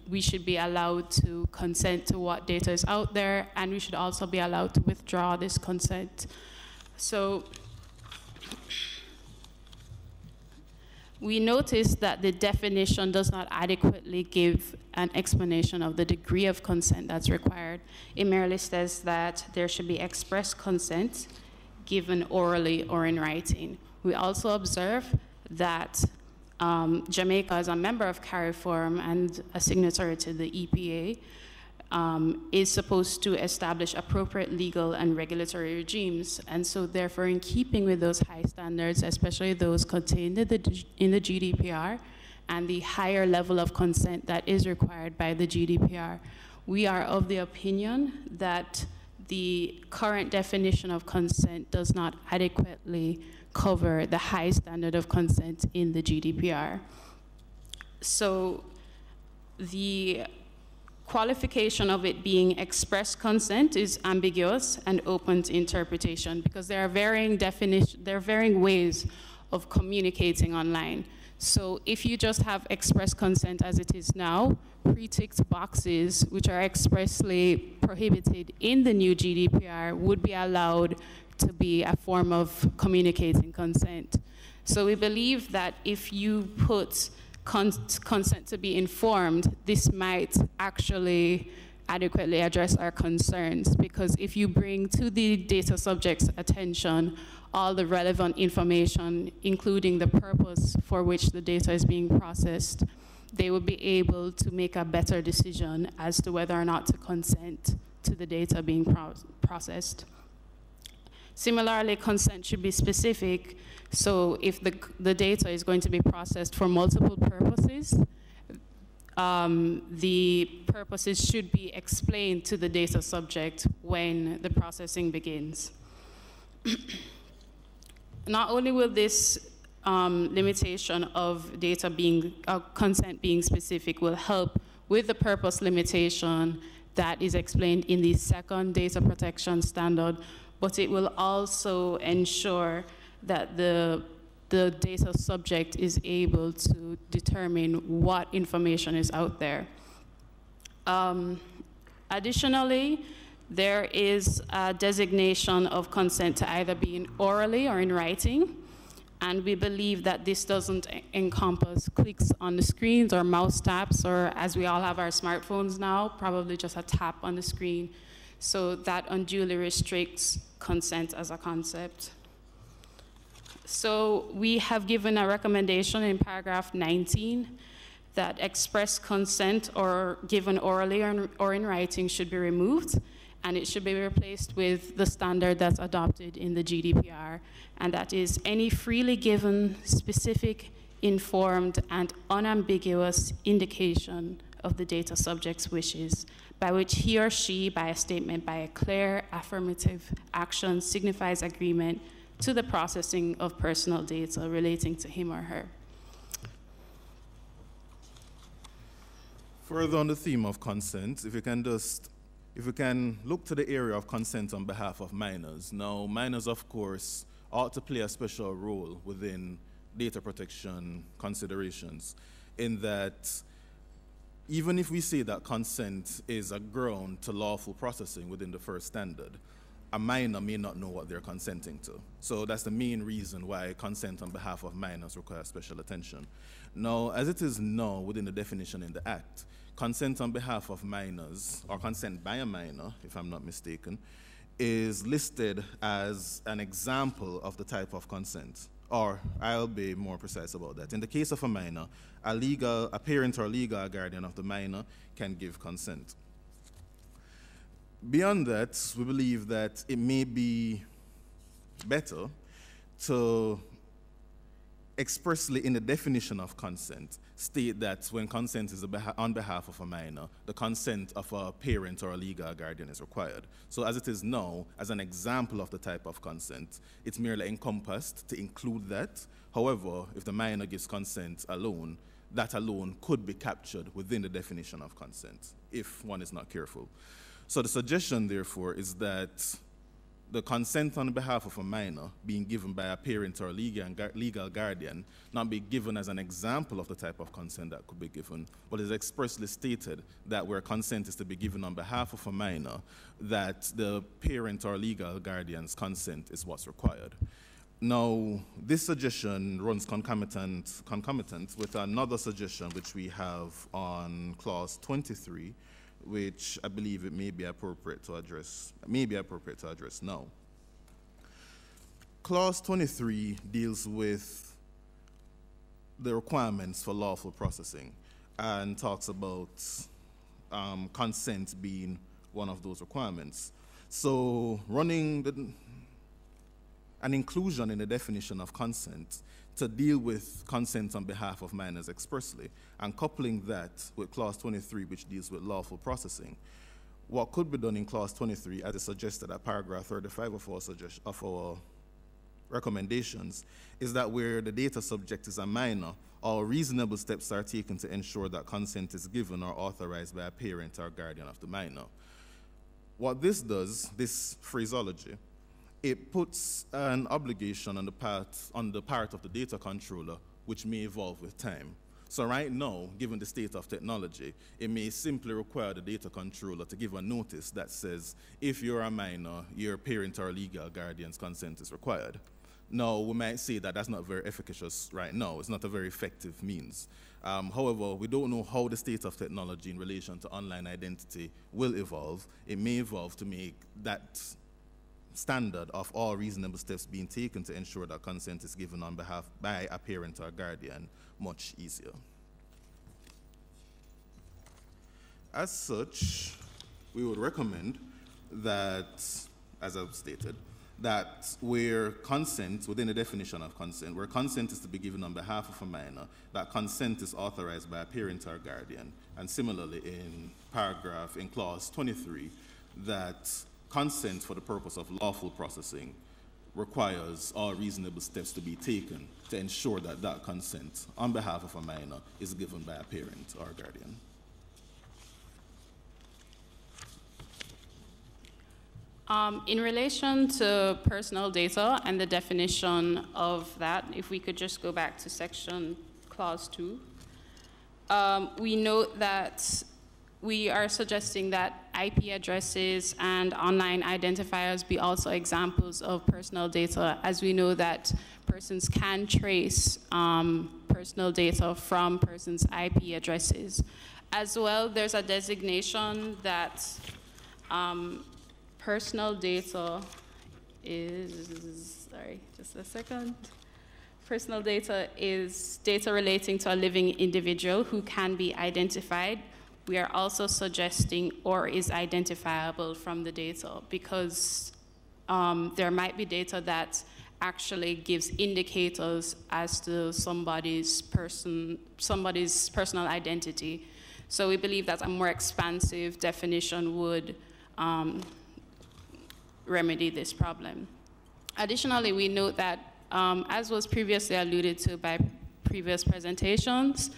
we should be allowed to consent to what data is out there, and we should also be allowed to withdraw this consent. So we noticed that the definition does not adequately give an explanation of the degree of consent that's required. It merely says that there should be express consent given orally or in writing. We also observe that Jamaica is a member of CARIFORUM and a signatory to the EPA, is supposed to establish appropriate legal and regulatory regimes. And so therefore, in keeping with those high standards, especially those contained in the GDPR and the higher level of consent that is required by the GDPR, we are of the opinion that the current definition of consent does not adequately cover the high standard of consent in the GDPR. So the qualification of it being express consent is ambiguous and open to interpretation because there are varying ways of communicating online. So if you just have express consent as it is now, pre-ticked boxes which are expressly prohibited in the new GDPR would be allowed to be a form of communicating consent. So we believe that if you put consent to be informed, this might actually adequately address our concerns, because if you bring to the data subject's attention all the relevant information, including the purpose for which the data is being processed, they will be able to make a better decision as to whether or not to consent to the data being processed. Similarly, consent should be specific. So if the data is going to be processed for multiple purposes, the purposes should be explained to the data subject when the processing begins. Not only will this limitation of data being, consent being specific will help with the purpose limitation that is explained in the second data protection standard, but it will also ensure that the data subject is able to determine what information is out there. Additionally, there is a designation of consent to either be orally or in writing, and we believe that this doesn't encompass clicks on the screens or mouse taps, or as we all have our smartphones now, probably just a tap on the screen. So that unduly restricts consent as a concept. So we have given a recommendation in paragraph 19 that express consent or given orally or in writing should be removed, and it should be replaced with the standard that's adopted in the GDPR, and that is any freely given, specific, informed, and unambiguous indication of the data subject's wishes, by which he or she, by a statement, by a clear affirmative action, signifies agreement to the processing of personal data relating to him or her. Further on the theme of consent, if we can look to the area of consent on behalf of minors. Now, minors, of course, ought to play a special role within data protection considerations, in that even if we say that consent is a ground to lawful processing within the first standard, a minor may not know what they're consenting to. So that's the main reason why consent on behalf of minors requires special attention. Now, as it is now within the definition in the Act, consent on behalf of minors, or consent by a minor, if I'm not mistaken, is listed as an example of the type of consent. Or I'll be more precise about that. In the case of a minor, a parent or legal guardian of the minor can give consent. Beyond that, we believe that it may be better to expressly in the definition of consent state that when consent is on behalf of a minor, the consent of a parent or a legal guardian is required. So as it is now, as an example of the type of consent, it's merely encompassed to include that. However, if the minor gives consent alone, that alone could be captured within the definition of consent if one is not careful. So the suggestion, therefore, is that the consent on behalf of a minor being given by a parent or a legal guardian not be given as an example of the type of consent that could be given, but is expressly stated that where consent is to be given on behalf of a minor, that the parent or legal guardian's consent is what's required. Now, this suggestion runs concomitant with another suggestion which we have on clause 23, which I believe it may be appropriate to address now. Clause 23 deals with the requirements for lawful processing and talks about consent being one of those requirements. So running an inclusion in the definition of consent to deal with consent on behalf of minors expressly, and coupling that with clause 23, which deals with lawful processing. What could be done in clause 23, as is suggested at paragraph 35 of our recommendations, is that where the data subject is a minor, all reasonable steps are taken to ensure that consent is given or authorized by a parent or guardian of the minor. What this does, this phraseology, it puts an obligation on the part of the data controller, which may evolve with time. So right now, given the state of technology, it may simply require the data controller to give a notice that says, if you're a minor, your parent or legal guardian's consent is required. Now, we might say that that's not very efficacious right now. It's not a very effective means. However, we don't know how the state of technology in relation to online identity will evolve. It may evolve to make that standard of all reasonable steps being taken to ensure that consent is given on behalf by a parent or guardian much easier. As such, we would recommend that, as I've stated, that where consent, within the definition of consent, where consent is to be given on behalf of a minor, that consent is authorized by a parent or guardian. And similarly, in clause 23, that consent for the purpose of lawful processing requires all reasonable steps to be taken to ensure that that consent on behalf of a minor is given by a parent or guardian. In relation to personal data and the definition of that, if we could just go back to section clause 2, we note that we are suggesting that IP addresses and online identifiers be also examples of personal data, as we know that persons can trace personal data from persons' IP addresses. As well, there's a designation that personal data is, sorry, just a second. Personal data is data relating to a living individual who can be identified. We are also suggesting or is identifiable from the data, because there might be data that actually gives indicators as to somebody's personal identity. So we believe that a more expansive definition would remedy this problem. Additionally, we note that, as was previously alluded to by previous presentations,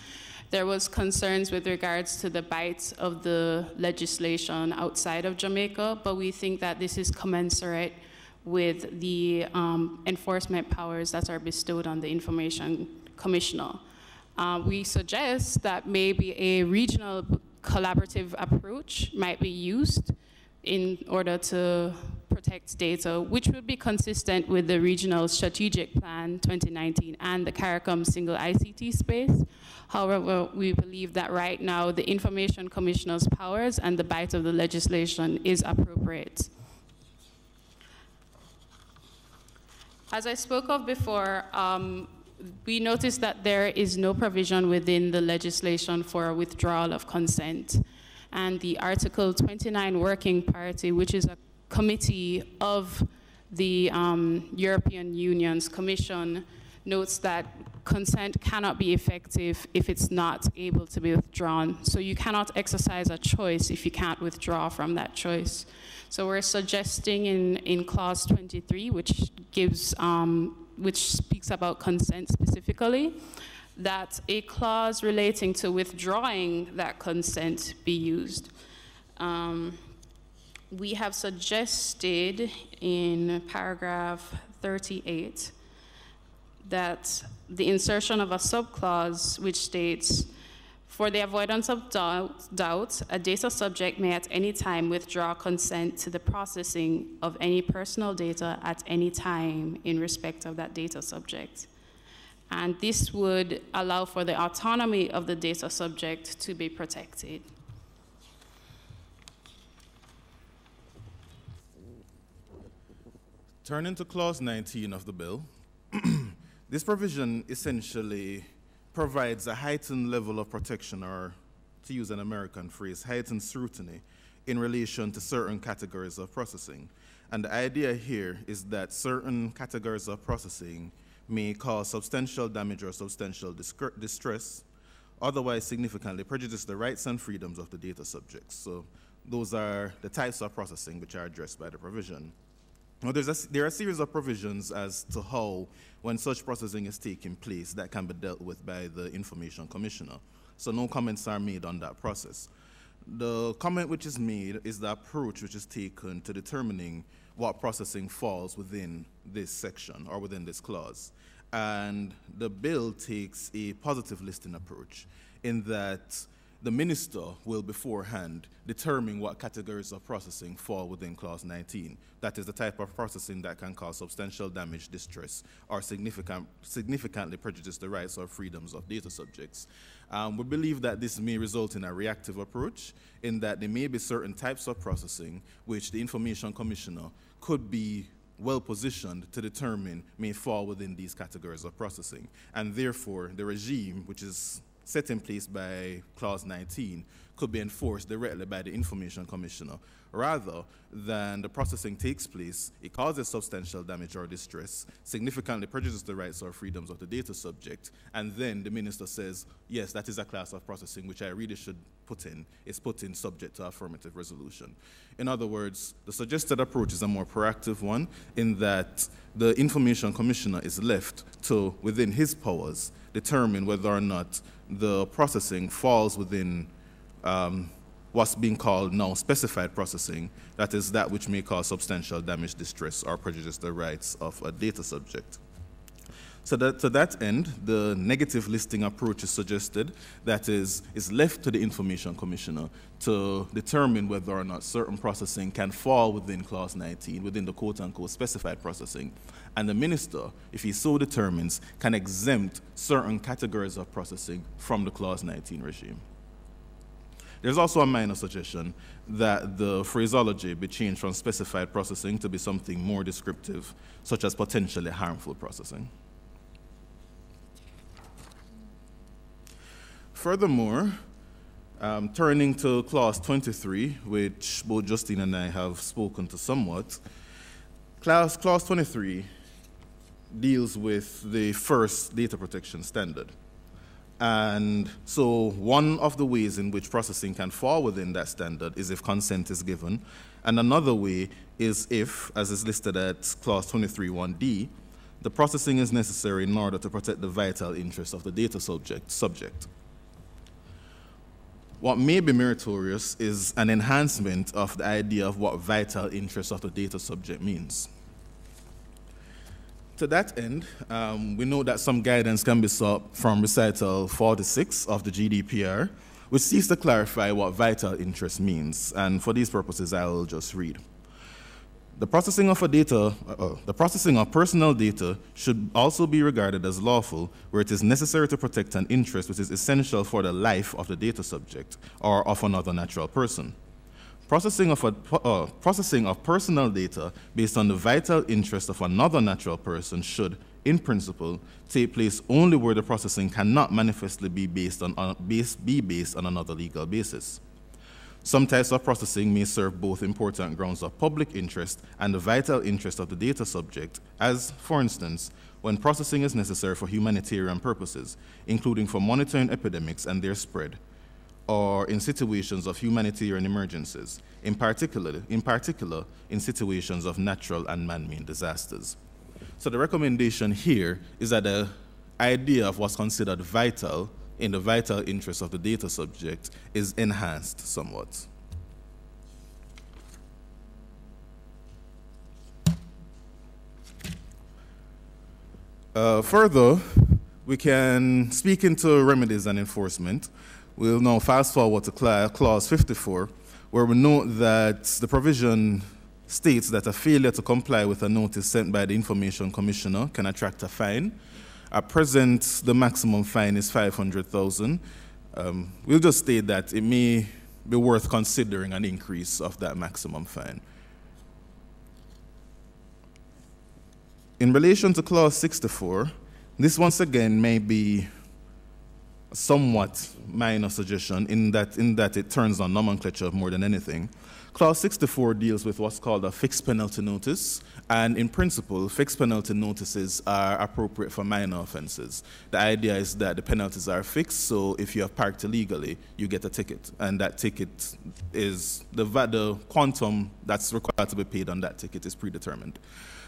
there was concerns with regards to the bite of the legislation outside of Jamaica, but we think that this is commensurate with the enforcement powers that are bestowed on the Information Commissioner. We suggest that maybe a regional collaborative approach might be used in order to protect data, which would be consistent with the Regional Strategic Plan 2019 and the CARICOM Single ICT Space. However, we believe that right now the Information Commissioner's powers and the bite of the legislation is appropriate. As I spoke of before, we noticed that there is no provision within the legislation for withdrawal of consent. And the Article 29 Working Party, which is a committee of the European Union's Commission, notes that consent cannot be effective if it's not able to be withdrawn. So you cannot exercise a choice if you can't withdraw from that choice. So we're suggesting in clause 23, which gives, which speaks about consent specifically, that a clause relating to withdrawing that consent be used. We have suggested in paragraph 38 that the insertion of a subclause which states, for the avoidance of doubt, a data subject may at any time withdraw consent to the processing of any personal data at any time in respect of that data subject. And this would allow for the autonomy of the data subject to be protected. Turning to clause 19 of the bill, this provision essentially provides a heightened level of protection, or to use an American phrase, heightened scrutiny in relation to certain categories of processing. And the idea here is that certain categories of processing may cause substantial damage or substantial distress, otherwise significantly prejudice the rights and freedoms of the data subjects. So those are the types of processing which are addressed by the provision. Now, there are a series of provisions as to how, when such processing is taking place, that can be dealt with by the Information Commissioner. So no comments are made on that process. The comment which is made is the approach which is taken to determining what processing falls within this section or within this clause. And the bill takes a positive listing approach in that the minister will beforehand determine what categories of processing fall within clause 19. That is the type of processing that can cause substantial damage, distress, or significantly prejudice the rights or freedoms of data subjects. We believe that this may result in a reactive approach, in that there may be certain types of processing which the Information Commissioner could be well positioned to determine may fall within these categories of processing. And therefore, the regime, which is set in place by Clause 19 could be enforced directly by the Information Commissioner. Rather than the processing takes place, it causes substantial damage or distress, significantly prejudices the rights or freedoms of the data subject, and then the minister says, yes, that is a class of processing which I really should put in, is put in subject to affirmative resolution. In other words, the suggested approach is a more proactive one in that the Information Commissioner is left to, within his powers, determine whether or not the processing falls within what's being called now specified processing, that is that which may cause substantial damage, distress, or prejudice the rights of a data subject. So that, to that end, the negative listing approach is suggested, that is left to the Information Commissioner to determine whether or not certain processing can fall within Clause 19, within the quote-unquote specified processing. And the minister, if he so determines, can exempt certain categories of processing from the Clause 19 regime. There's also a minor suggestion that the phraseology be changed from specified processing to be something more descriptive, such as potentially harmful processing. Furthermore, turning to Clause 23, which both Justine and I have spoken to somewhat, Clause 23 deals with the first data protection standard. And so one of the ways in which processing can fall within that standard is if consent is given. And another way is if, as is listed at Clause 23(1)(d), the processing is necessary in order to protect the vital interests of the data subject. What may be meritorious is an enhancement of the idea of what vital interests of the data subject means. To that end, we know that some guidance can be sought from Recital 46 of the GDPR, which seeks to clarify what vital interest means. And for these purposes, I will just read. The processing of personal data should also be regarded as lawful where it is necessary to protect an interest which is essential for the life of the data subject or of another natural person. Processing of personal data based on the vital interest of another natural person should, in principle, take place only where the processing cannot manifestly be based on another legal basis. Some types of processing may serve both important grounds of public interest and the vital interest of the data subject, as, for instance, when processing is necessary for humanitarian purposes, including for monitoring epidemics and their spread, or in situations of humanitarian emergencies, in particular in situations of natural and man-made disasters. So the recommendation here is that the idea of what's considered vital in the vital interest of the data subject is enhanced somewhat. Further, we can speak into remedies and enforcement. We'll now fast forward to Clause 54, where we note that the provision states that a failure to comply with a notice sent by the Information Commissioner can attract a fine. At present, the maximum fine is $500,000. We'll just state that it may be worth considering an increase of that maximum fine. In relation to Clause 64, this once again may be a somewhat minor suggestion in that it turns on nomenclature more than anything. Clause 64 deals with what's called a fixed penalty notice, and in principle, fixed penalty notices are appropriate for minor offenses. The idea is that the penalties are fixed, so if you have parked illegally, you get a ticket, and that ticket is, the quantum that's required to be paid on that ticket is predetermined.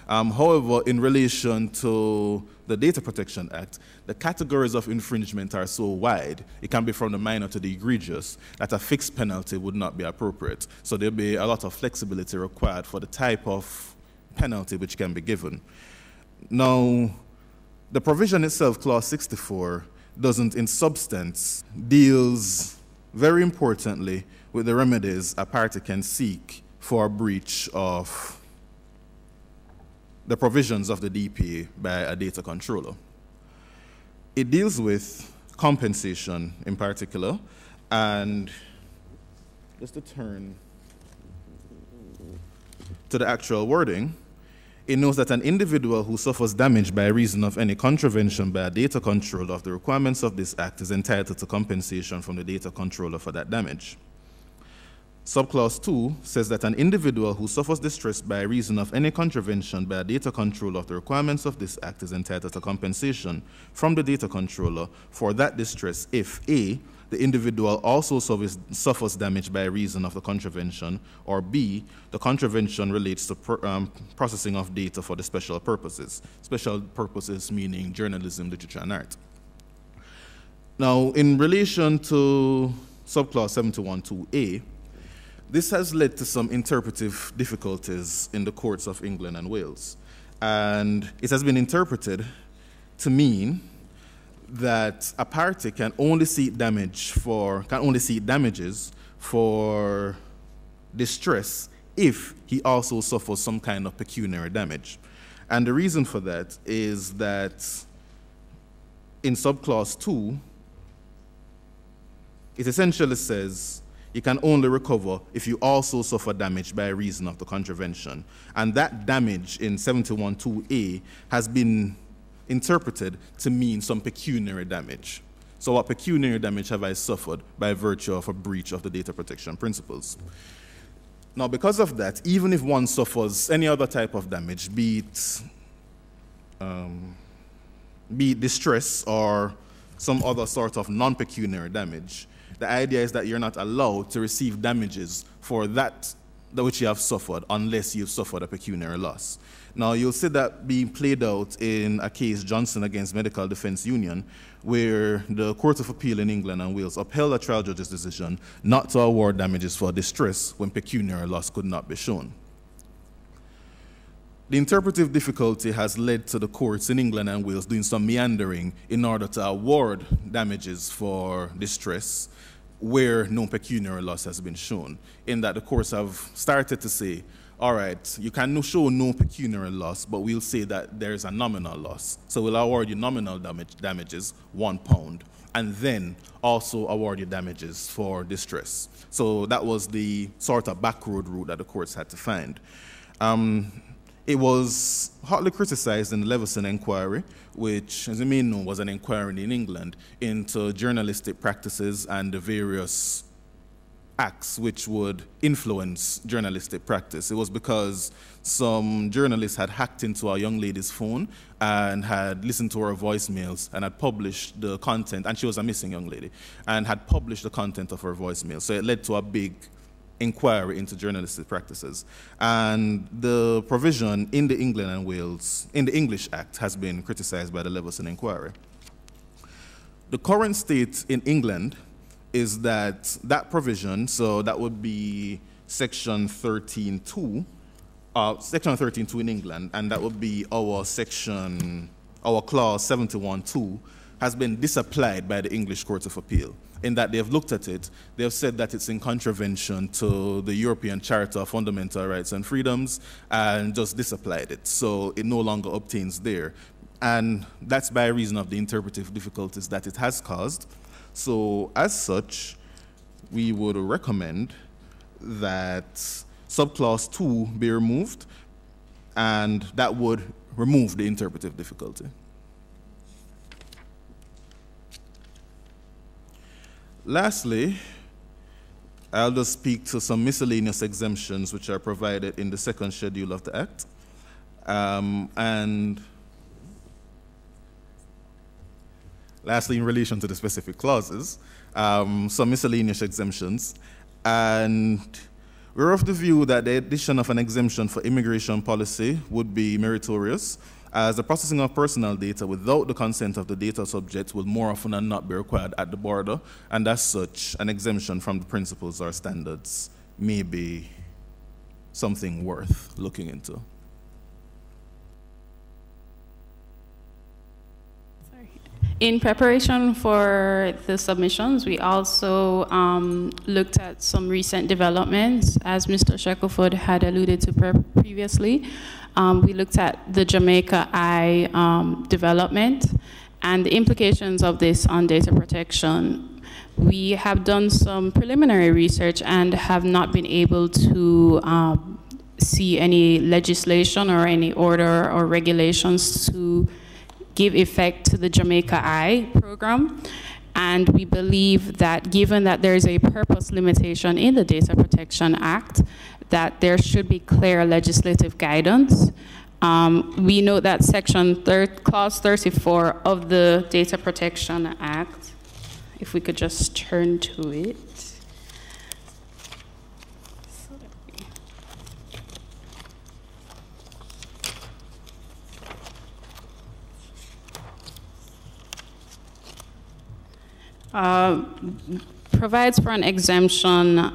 However, in relation to the Data Protection Act, the categories of infringement are so wide, it can be from the minor to the egregious, that a fixed penalty would not be appropriate. So there'll be a lot of flexibility required for the type of penalty which can be given. Now, the provision itself, Clause 64, doesn't in substance deals very importantly with the remedies a party can seek for a breach of the provisions of the DPA by a data controller. It deals with compensation in particular, and just to turn to the actual wording, It knows that an individual who suffers damage by reason of any contravention by a data controller of the requirements of this act is entitled to compensation from the data controller for that damage. Subclause 2 says that an individual who suffers distress by reason of any contravention by a data controller of the requirements of this act is entitled to compensation from the data controller for that distress if A, the individual also suffers damage by reason of the contravention, or B, the contravention relates to processing of data for the special purposes. Special purposes meaning journalism, literature, and art. Now, in relation to subclause 712A, this has led to some interpretive difficulties in the courts of England and Wales. And it has been interpreted to mean that a party can only seek damages for distress if he also suffers some kind of pecuniary damage. And the reason for that is that in subclause 2, it essentially says you can only recover if you also suffer damage by reason of the contravention. And that damage in 712A has been interpreted to mean some pecuniary damage. So what pecuniary damage have I suffered by virtue of a breach of the data protection principles? Now, because of that, even if one suffers any other type of damage, be it distress or some other sort of non-pecuniary damage, the idea is that you're not allowed to receive damages for that which you have suffered unless you've suffered a pecuniary loss. Now, you'll see that being played out in a case, Johnson against Medical Defense Union, where the Court of Appeal in England and Wales upheld a trial judge's decision not to award damages for distress when pecuniary loss could not be shown. The interpretive difficulty has led to the courts in England and Wales doing some meandering in order to award damages for distress where no pecuniary loss has been shown, in that the courts have started to say, all right, you can show no pecuniary loss, but we'll say that there's a nominal loss. So we'll award you nominal damages, £1, and then also award you damages for distress. So that was the sort of backroad route that the courts had to find. It was hotly criticized in the Leveson inquiry, which, as you may know, was an inquiry in England into journalistic practices and the various acts which would influence journalistic practice. It was because some journalists had hacked into a young lady's phone and had listened to her voicemails and had published the content, and she was a missing young lady, and had published the content of her voicemail. So it led to a big inquiry into journalistic practices. And the provision in the England and Wales, in the English Act, has been criticized by the Leveson inquiry. The current state in England is that that provision, so that would be section 13.2, section 13.2 in England, and that would be our clause 71.2, has been disapplied by the English Court of Appeal, in that they have looked at it, they have said that it's in contravention to the European Charter of Fundamental Rights and Freedoms, and just disapplied it. So it no longer obtains there. And that's by reason of the interpretive difficulties that it has caused. So as such, we would recommend that subclause 2 be removed, and that would remove the interpretive difficulty. Lastly, I'll just speak to some miscellaneous exemptions which are provided in the second schedule of the Act. And lastly, in relation to the specific clauses, some miscellaneous exemptions. And we're of the view that the addition of an exemption for immigration policy would be meritorious, as the processing of personal data without the consent of the data subject will more often than not be required at the border, and as such, an exemption from the principles or standards may be something worth looking into. In preparation for the submissions, we also looked at some recent developments. As Mr. Shackelford had alluded to previously, we looked at the Jamaica development and the implications of this on data protection. We have done some preliminary research and have not been able to see any legislation or any order or regulations to give effect to the Jamaica Eye program. And we believe that given that there is a purpose limitation in the Data Protection Act, that there should be clear legislative guidance. We know that Clause 34 of the Data Protection Act, if we could just turn to it. Provides for an exemption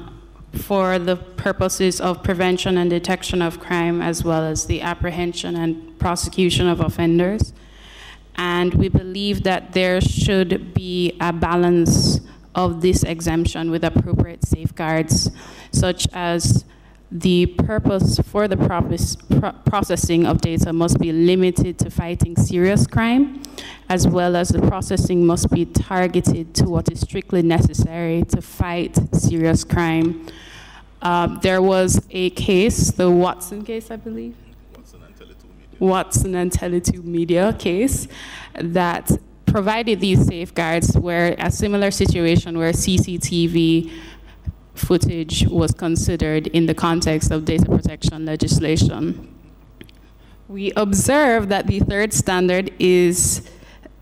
for the purposes of prevention and detection of crime, as well as the apprehension and prosecution of offenders. And we believe that there should be a balance of this exemption with appropriate safeguards, such as the purpose for the processing of data must be limited to fighting serious crime, as well as the processing must be targeted to what is strictly necessary to fight serious crime. There was a case, the Watson case, I believe? Watson and Tele2 Media case that provided these safeguards, where a similar situation where CCTV footage was considered in the context of data protection legislation. We observe that the third standard is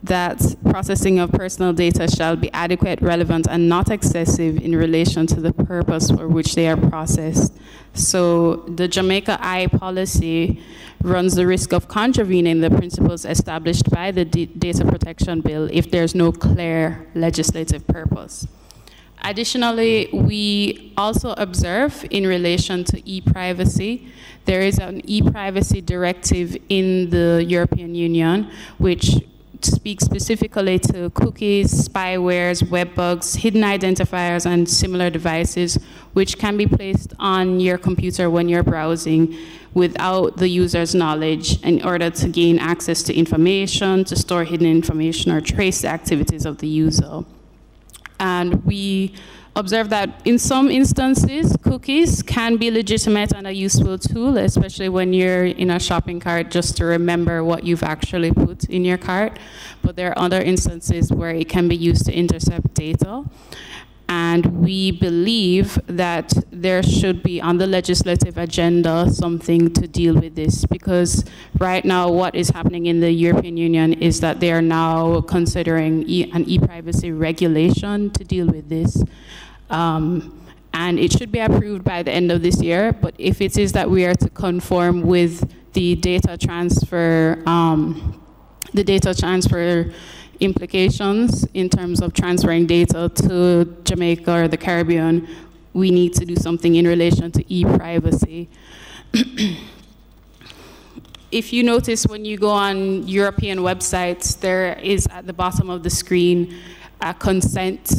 that processing of personal data shall be adequate, relevant, and not excessive in relation to the purpose for which they are processed. So the Jamaica Eye policy runs the risk of contravening the principles established by the Data Protection Bill if there's no clear legislative purpose. Additionally, we also observe in relation to e-privacy, there is an e-privacy directive in the European Union which speaks specifically to cookies, spywares, web bugs, hidden identifiers, and similar devices which can be placed on your computer when you're browsing without the user's knowledge in order to gain access to information, to store hidden information, or trace the activities of the user. And we observe that in some instances, cookies can be legitimate and a useful tool, especially when you're in a shopping cart just to remember what you've actually put in your cart. But there are other instances where it can be used to intercept data. And we believe that there should be on the legislative agenda something to deal with this, because right now what is happening in the European Union is that they are now considering an e-privacy regulation to deal with this. And it should be approved by the end of this year, but if it is that we are to conform with the data transfer implications in terms of transferring data to Jamaica or the Caribbean, we need to do something in relation to e-privacy. If you notice when you go on European websites, there is at the bottom of the screen a consent,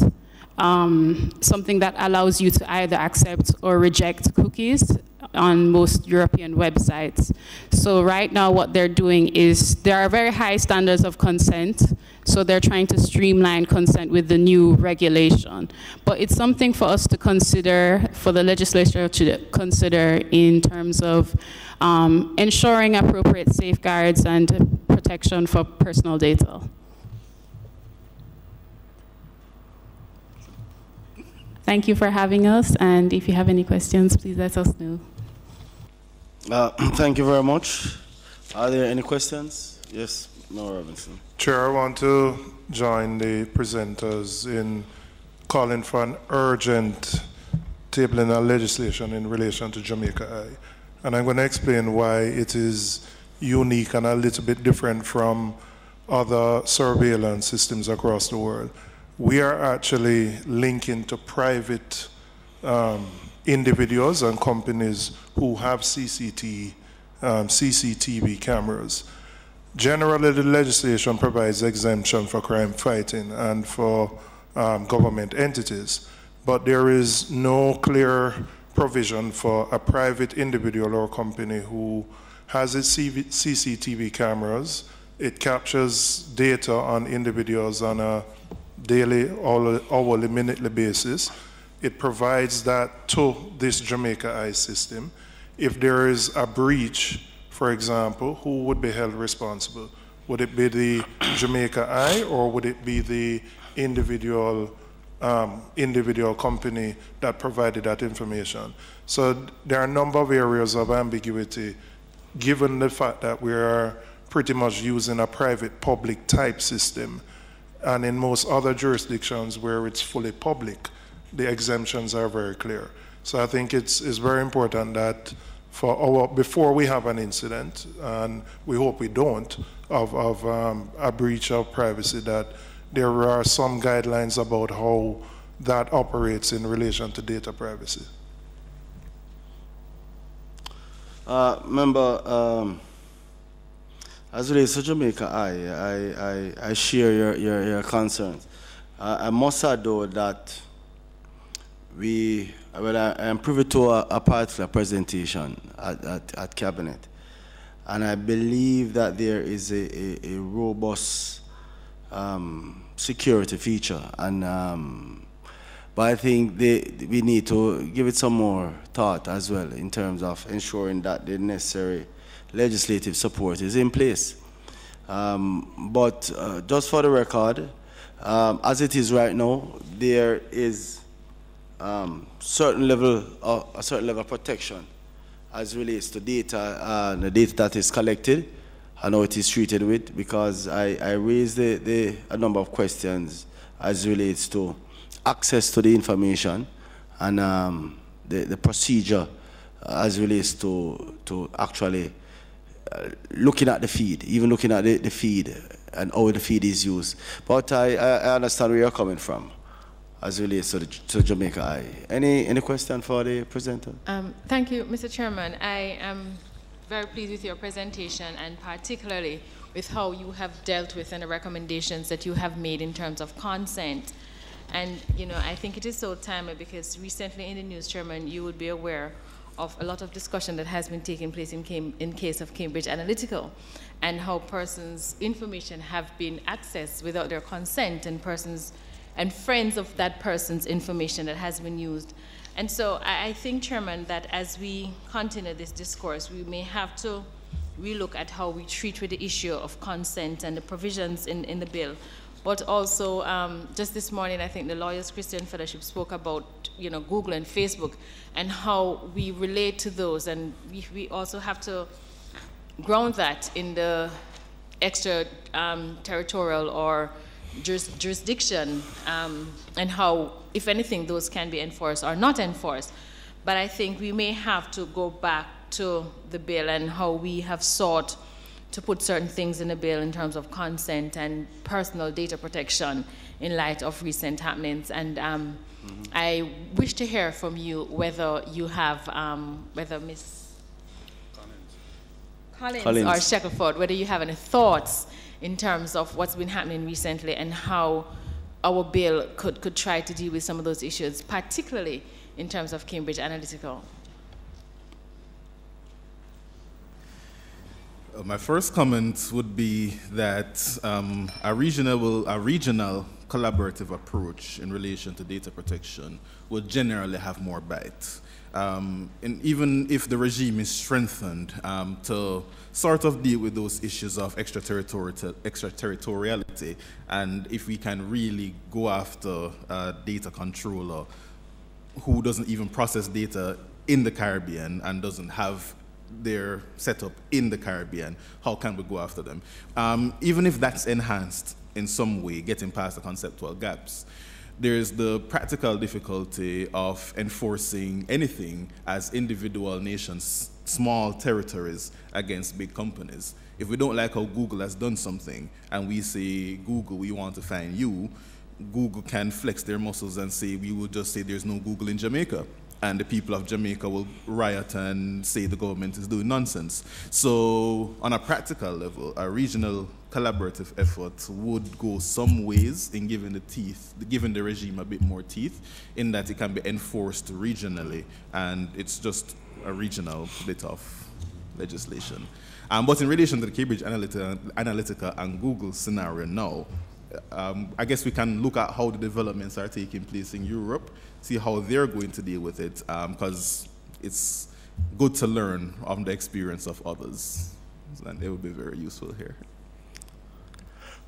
something that allows you to either accept or reject cookies on most European websites. So right now what they're doing is there are very high standards of consent, so they're trying to streamline consent with the new regulation. But it's something for us to consider, for the legislature to consider in terms of ensuring appropriate safeguards and protection for personal data. Thank you for having us, and if you have any questions, please let us know. Thank you very much. Are there any questions? Yes, no, Robinson. Chair, I want to join the presenters in calling for an urgent tabling of legislation in relation to Jamaica Eye. And I'm going to explain why it is unique and a little bit different from other surveillance systems across the world. We are actually linking to private individuals and companies who have CCTV cameras. Generally, the legislation provides exemption for crime fighting and for government entities, but there is no clear provision for a private individual or company who has its CCTV cameras. It captures data on individuals on a daily, hourly, minutely basis. It provides that to this Jamaica Eye system. if there is a breach, for example, who would be held responsible? Would it be the Jamaica Eye, or would it be the individual company that provided that information? So there are a number of areas of ambiguity, given the fact that we are pretty much using a private-public type system. And in most other jurisdictions where it's fully public, the exemptions are very clear. So I think it's very important that before we have an incident, and we hope we don't, of a breach of privacy, that there are some guidelines about how that operates in relation to data privacy. Member, as it relates to Jamaica, I share your concerns. I must add, though, that I am privy to a particular presentation at Cabinet, and I believe that there is a robust security feature, and but I think we need to give it some more thought as well in terms of ensuring that the necessary legislative support is in place. But just for the record, as it is right now, there is a certain level of protection as relates to data, the data that is collected and how it is treated with, because I raised a number of questions as relates to access to the information and the procedure as relates to actually looking at the feed, even looking at the feed and how the feed is used. But I understand where you're coming from as relates to Jamaica Eye. Any question for the presenter? Thank you, Mr. Chairman. I am very pleased with your presentation, and particularly with how you have dealt with and the recommendations that you have made in terms of consent. And, you know, I think it is so timely because recently in the news, Chairman, you would be aware of a lot of discussion that has been taking place in case of Cambridge Analytica, and how persons' information have been accessed without their consent, and persons and friends of that person's information that has been used. And so I think, Chairman, that as we continue this discourse, we may have to relook at how we treat with the issue of consent and the provisions in the bill. But also, just this morning, I think the Lawyers Christian Fellowship spoke about, you know, Google and Facebook and how we relate to those. And we also have to ground that in the extra territorial or jurisdiction, and how, if anything, those can be enforced or not enforced. But I think we may have to go back to the bill and how we have sought to put certain things in the bill in terms of consent and personal data protection in light of recent happenings. And I wish to hear from you whether you have, whether Ms. Collins or Shackelford, whether you have any thoughts in terms of what's been happening recently and how our bill could try to deal with some of those issues, particularly in terms of Cambridge Analytica. My first comment would be that a regional collaborative approach in relation to data protection would generally have more bite. And even if the regime is strengthened to sort of deal with those issues of extraterritoriality, and if we can really go after a data controller who doesn't even process data in the Caribbean and doesn't have their setup in the Caribbean, how can we go after them? Even if that's enhanced in some way, getting past the conceptual gaps, there's the practical difficulty of enforcing anything as individual nations, small territories against big companies. If we don't like how Google has done something and we say, Google, we want to find you, Google can flex their muscles and say, we will just say there's no Google in Jamaica. And the people of Jamaica will riot and say the government is doing nonsense. So on a practical level, a regional collaborative effort would go some ways in giving the regime a bit more teeth, in that it can be enforced regionally, and it's just a regional bit of legislation. But in relation to the Cambridge Analytica and Google scenario now, I guess we can look at how the developments are taking place in Europe, see how they're going to deal with it, because good to learn from the experience of others, and it would be very useful here.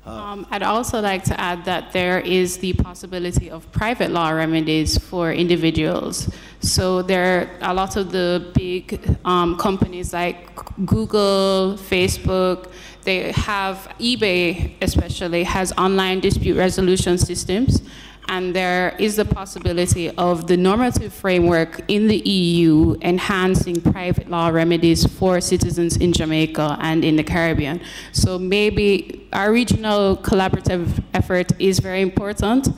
I'd also like to add that there is the possibility of private law remedies for individuals. So there are a lot of the big companies like Google, Facebook, they have, eBay especially, has online dispute resolution systems. And there is the possibility of the normative framework in the EU enhancing private law remedies for citizens in Jamaica and in the Caribbean. So maybe our regional collaborative effort is very important,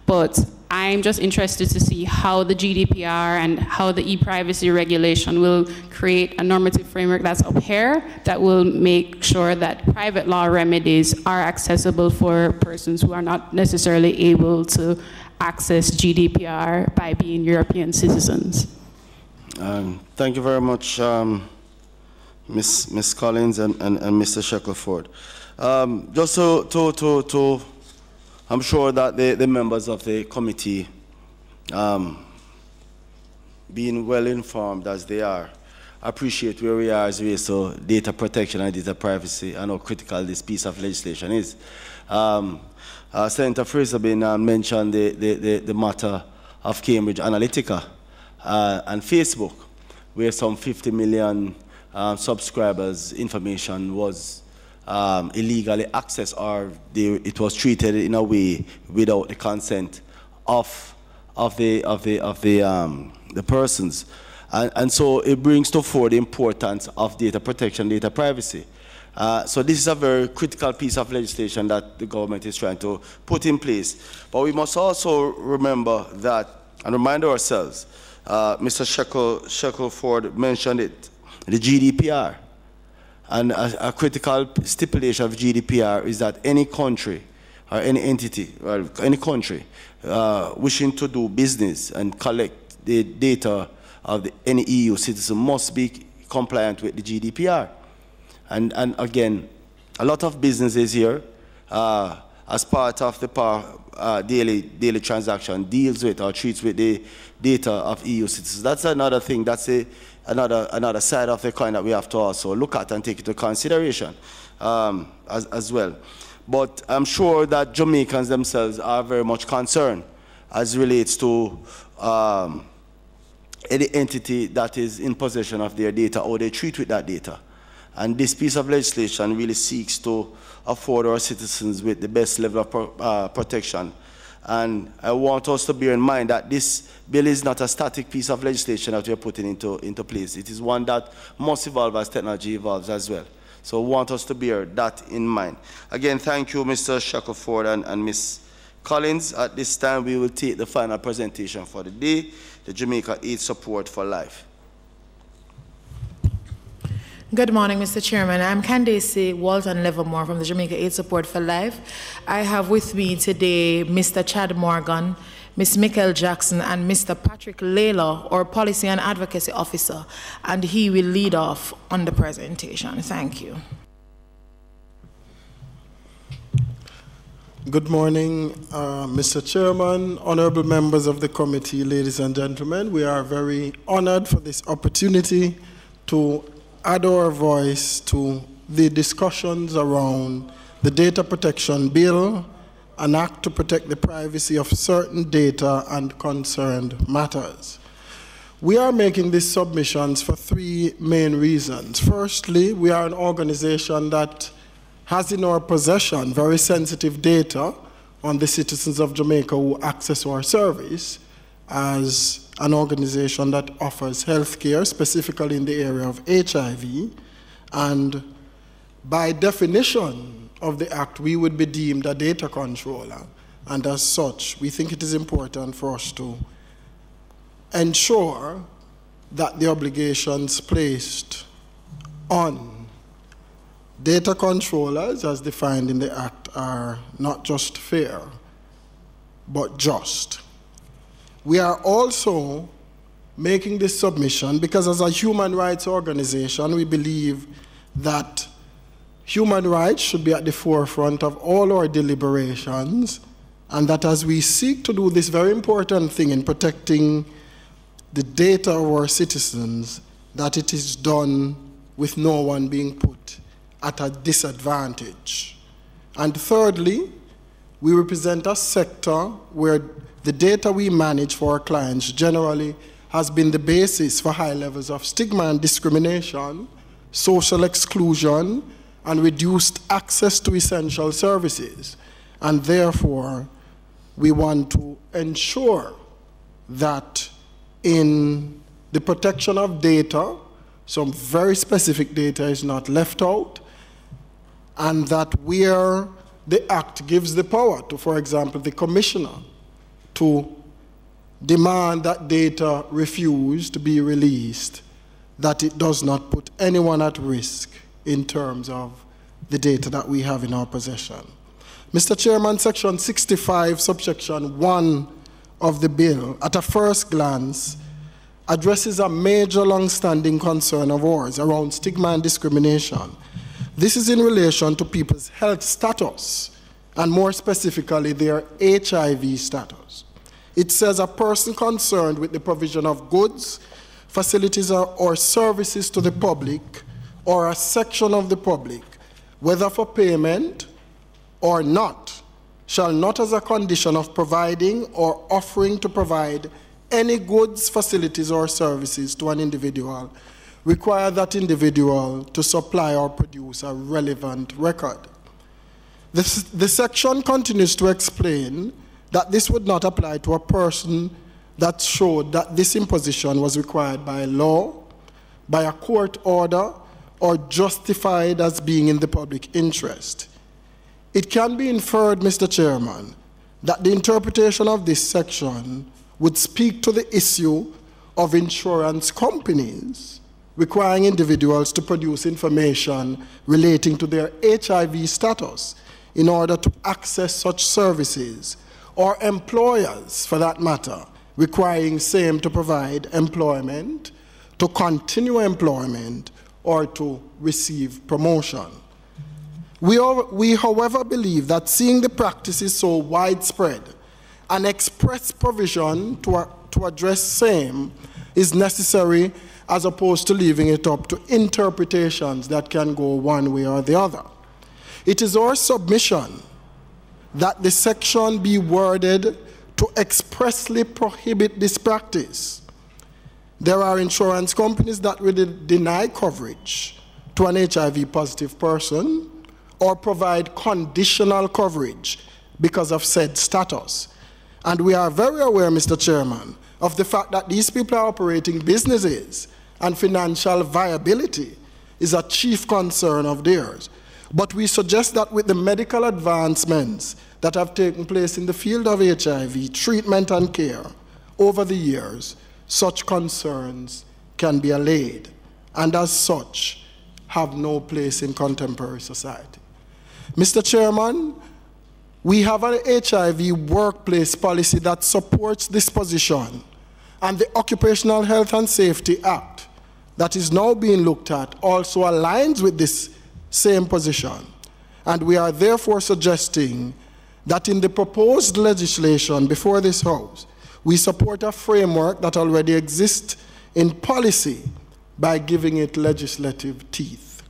but I'm just interested to see how the GDPR and how the e-privacy regulation will create a normative framework that's up here that will make sure that private law remedies are accessible for persons who are not necessarily able to access GDPR by being European citizens. Thank you very much, Ms. Collins and Mr. Shackelford. Just to I'm sure that the members of the committee, being well informed as they are, appreciate where we are as we so data protection and data privacy and how critical this piece of legislation is. Senator Fraser mentioned the matter of Cambridge Analytica and Facebook, where some 50 million subscribers' information was illegally accessed, or it was treated in a way without the consent of the persons, and so it brings to fore the importance of data protection, data privacy. So this is a very critical piece of legislation that the government is trying to put in place. But we must also remember that and remind ourselves. Mr. Shackelford mentioned it, the GDPR. And a critical stipulation of GDPR is that any country or any entity, or any country wishing to do business and collect the data of any EU citizen must be compliant with the GDPR. And again, a lot of businesses here, as part of the daily transaction, deals with or treats with the data of EU citizens. That's another thing. That's another side of the coin that we have to also look at and take into consideration as well. But I'm sure that Jamaicans themselves are very much concerned as relates to any entity that is in possession of their data or they treat with that data. And this piece of legislation really seeks to afford our citizens with the best level of protection. And I want us to bear in mind that this bill is not a static piece of legislation that we are putting into place. It is one that must evolve as technology evolves as well. So I want us to bear that in mind. Again, thank you, Mr. Shackelford and Ms. Collins. At this time, we will take the final presentation for the day, the Jamaica Aid Support for Life. Good morning, Mr. Chairman. I'm Candace Walton Livermore from the Jamaica Aid Support for Life. I have with me today Mr. Chad Morgan, Ms. Mikkel Jackson, and Mr. Patrick Layla, our Policy and Advocacy Officer, and he will lead off on the presentation. Thank you. Good morning, Mr. Chairman, honorable members of the committee, ladies and gentlemen. We are very honored for this opportunity to add our voice to the discussions around the Data Protection Bill, an act to protect the privacy of certain data and concerned matters. We are making these submissions for three main reasons. Firstly, we are an organization that has in our possession very sensitive data on the citizens of Jamaica who access our service as an organization that offers health care, specifically in the area of HIV, and by definition of the act, we would be deemed a data controller, and as such, we think it is important for us to ensure that the obligations placed on data controllers, as defined in the act, are not just fair, but just. We are also making this submission because as a human rights organization, we believe that human rights should be at the forefront of all our deliberations, and that as we seek to do this very important thing in protecting the data of our citizens, that it is done with no one being put at a disadvantage. And thirdly, we represent a sector where the data we manage for our clients generally has been the basis for high levels of stigma and discrimination, social exclusion, and reduced access to essential services. And therefore, we want to ensure that in the protection of data, some very specific data is not left out, and that where the Act gives the power to, for example, the Commissioner to demand that data refuse to be released, that it does not put anyone at risk in terms of the data that we have in our possession. Mr. Chairman, Section 65, subsection 1 of the bill, at a first glance, addresses a major long-standing concern of ours around stigma and discrimination. This is in relation to people's health status, and more specifically, their HIV status. It says a person concerned with the provision of goods, facilities, or services to the public, or a section of the public, whether for payment or not, shall not as a condition of providing or offering to provide any goods, facilities, or services to an individual, require that individual to supply or produce a relevant record. The section continues to explain that this would not apply to a person that showed that this imposition was required by law, by a court order, or justified as being in the public interest. It can be inferred, Mr. Chairman, that the interpretation of this section would speak to the issue of insurance companies requiring individuals to produce information relating to their HIV status in order to access such services, or employers, for that matter, requiring same to provide employment, to continue employment, or to receive promotion. We, however, believe that seeing the practice is so widespread, an express provision to address same is necessary, as opposed to leaving it up to interpretations that can go one way or the other. It is our submission that the section be worded to expressly prohibit this practice. There are insurance companies that will deny coverage to an HIV-positive person or provide conditional coverage because of said status. And we are very aware, Mr. Chairman, of the fact that these people are operating businesses and financial viability is a chief concern of theirs. But we suggest that with the medical advancements that have taken place in the field of HIV treatment and care over the years, such concerns can be allayed, and as such, have no place in contemporary society. Mr. Chairman, we have an HIV workplace policy that supports this position, and the Occupational Health and Safety Act that is now being looked at also aligns with this same position. And we are therefore suggesting that in the proposed legislation before this House, we support a framework that already exists in policy by giving it legislative teeth.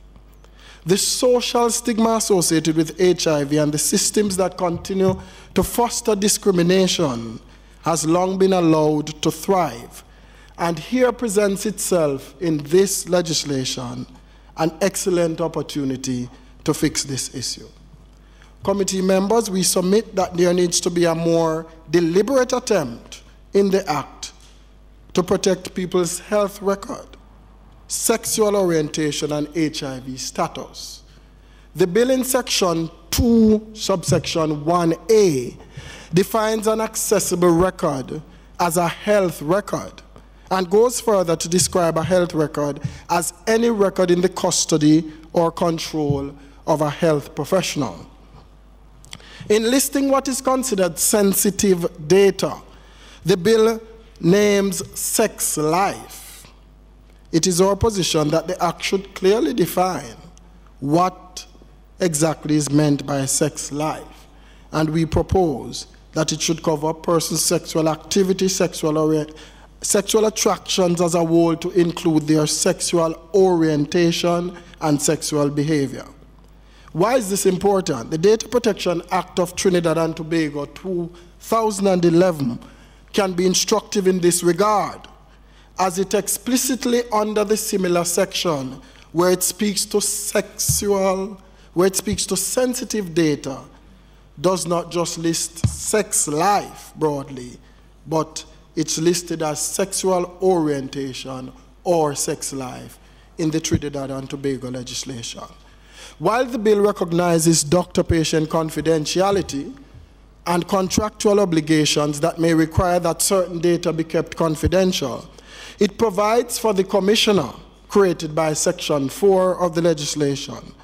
The social stigma associated with HIV and the systems that continue to foster discrimination has long been allowed to thrive, and here presents itself in this legislation an excellent opportunity to fix this issue. Committee members, we submit that there needs to be a more deliberate attempt in the Act to protect people's health record, sexual orientation, and HIV status. The bill in Section 2, subsection 1A, defines an accessible record as a health record and goes further to describe a health record as any record in the custody or control of a health professional. In listing what is considered sensitive data, the bill names sex life. It is our position that the Act should clearly define what exactly is meant by sex life, and we propose that it should cover a person's sexual activity, sexual sexual attractions as a whole to include their sexual orientation and sexual behavior. Why is this important? The Data Protection Act of Trinidad and Tobago 2011 can be instructive in this regard, as it explicitly under the similar section where it speaks to sensitive data, does not just list sex life broadly, but it's listed as sexual orientation or sex life in the Trinidad and Tobago legislation. While the bill recognizes doctor-patient confidentiality and contractual obligations that may require that certain data be kept confidential, it provides for the commissioner, created by Section 4 of the legislation,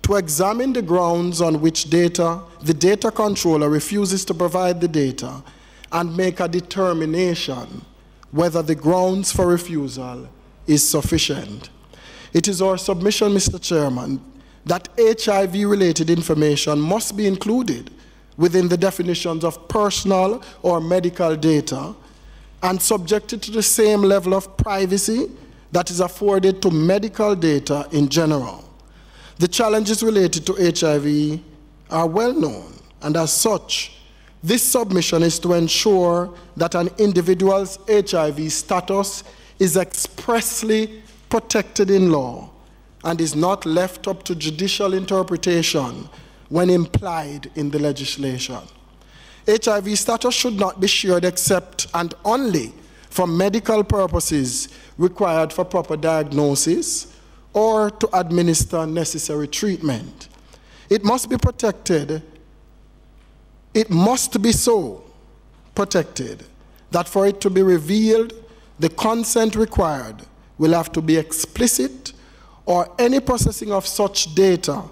to examine the grounds on which the data controller refuses to provide the data and make a determination whether the grounds for refusal is sufficient. It is our submission, Mr. Chairman, that HIV-related information must be included within the definitions of personal or medical data and subjected to the same level of privacy that is afforded to medical data in general. The challenges related to HIV are well known, and as such, this submission is to ensure that an individual's HIV status is expressly protected in law and is not left up to judicial interpretation when implied in the legislation. HIV status should not be shared except and only for medical purposes required for proper diagnosis or to administer necessary treatment. It must be protected. It must be so protected that for it to be revealed, the consent required will have to be explicit, or any processing of such data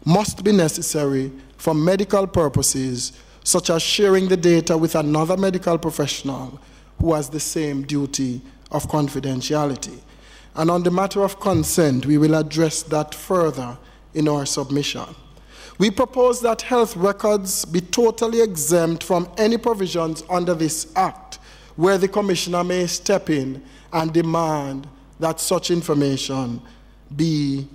must be necessary for medical purposes, such as sharing the data with another medical professional who has the same duty of confidentiality. And on the matter of consent, we will address that further in our submission. We propose that health records be totally exempt from any provisions under this Act, where the Commissioner may step in and demand that such information be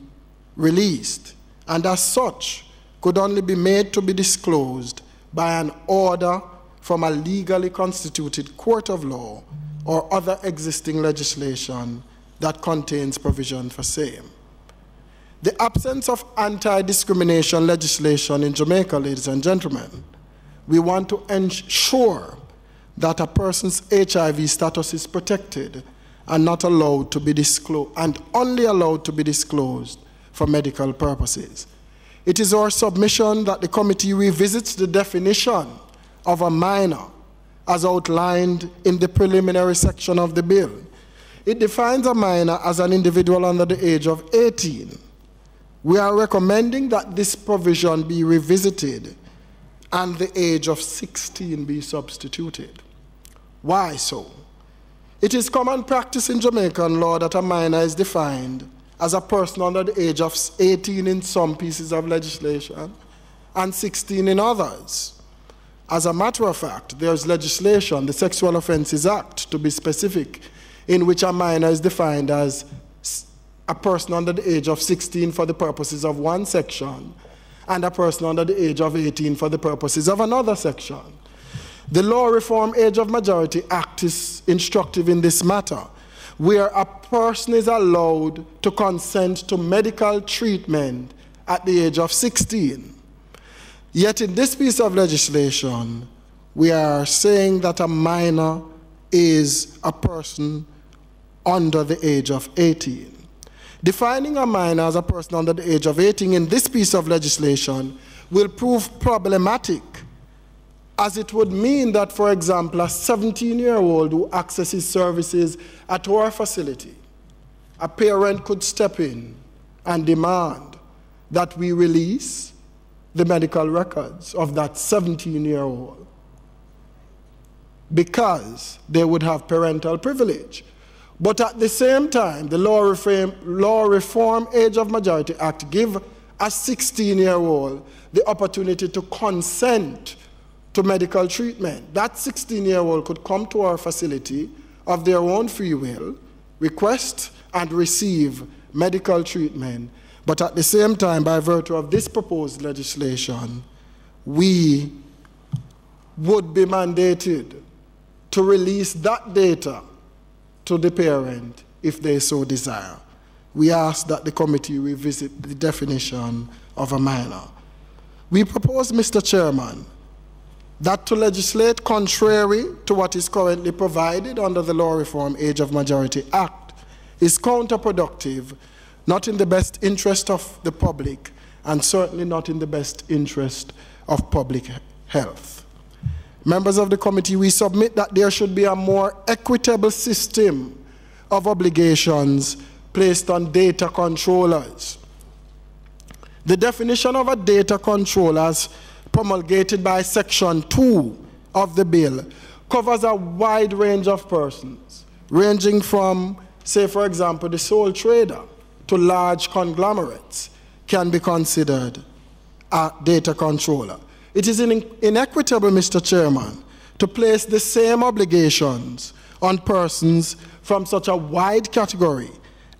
released, and as such could only be made to be disclosed by an order from a legally constituted court of law or other existing legislation that contains provision for same. The absence of anti-discrimination legislation in Jamaica, ladies and gentlemen, we want to ensure that a person's HIV status is protected and not allowed to be disclosed, and only allowed to be disclosed for medical purposes. It is our submission that the committee revisits the definition of a minor as outlined in the preliminary section of the bill. It defines a minor as an individual under the age of 18. We are recommending that this provision be revisited and the age of 16 be substituted. Why so? It is common practice in Jamaican law that a minor is defined as a person under the age of 18 in some pieces of legislation and 16 in others. As a matter of fact, there is legislation, the Sexual Offences Act, to be specific, in which a minor is defined as a person under the age of 16 for the purposes of one section and a person under the age of 18 for the purposes of another section. The Law Reform Age of Majority Act is instructive in this matter, where a person is allowed to consent to medical treatment at the age of 16. Yet in this piece of legislation, we are saying that a minor is a person under the age of 18. Defining a minor as a person under the age of 18 in this piece of legislation will prove problematic, as it would mean that, for example, a 17-year-old who accesses services at our facility, a parent could step in and demand that we release the medical records of that 17-year-old because they would have parental privilege. But at the same time, the Law Reform Age of Majority Act give a 16-year-old the opportunity to consent to medical treatment. That 16-year-old could come to our facility of their own free will, request and receive medical treatment, but at the same time, by virtue of this proposed legislation, we would be mandated to release that data to the parent if they so desire. We ask that the committee revisit the definition of a minor. We propose, Mr. Chairman, that to legislate contrary to what is currently provided under the Law Reform Age of Majority Act is counterproductive, not in the best interest of the public, and certainly not in the best interest of public health. Members of the committee, we submit that there should be a more equitable system of obligations placed on data controllers. The definition of a data controller, as promulgated by Section 2 of the bill, covers a wide range of persons, ranging from, say, for example, the sole trader to large conglomerates can be considered a data controller. It is inequitable, Mr. Chairman, to place the same obligations on persons from such a wide category,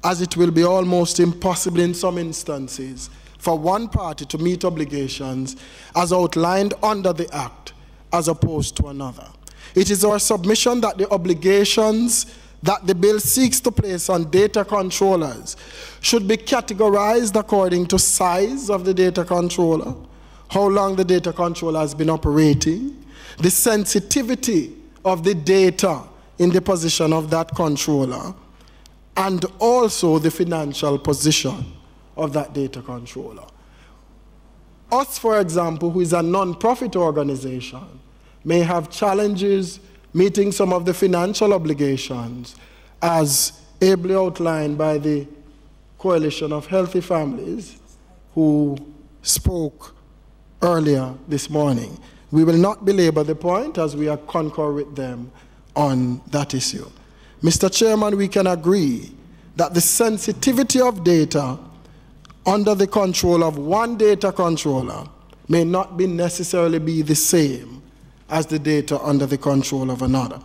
as it will be almost impossible in some instances for one party to meet obligations as outlined under the Act as opposed to another. It is our submission that the obligations that the bill seeks to place on data controllers should be categorized according to size of the data controller, how long the data controller has been operating, the sensitivity of the data in the possession of that controller, and also the financial position of that data controller. Us, for example, who is a non-profit organization, may have challenges meeting some of the financial obligations as ably outlined by the Coalition of Healthy Families who spoke earlier this morning. We will not belabor the point as we concur with them on that issue. Mr. Chairman, we can agree that the sensitivity of data under the control of one data controller may not necessarily be the same as the data under the control of another.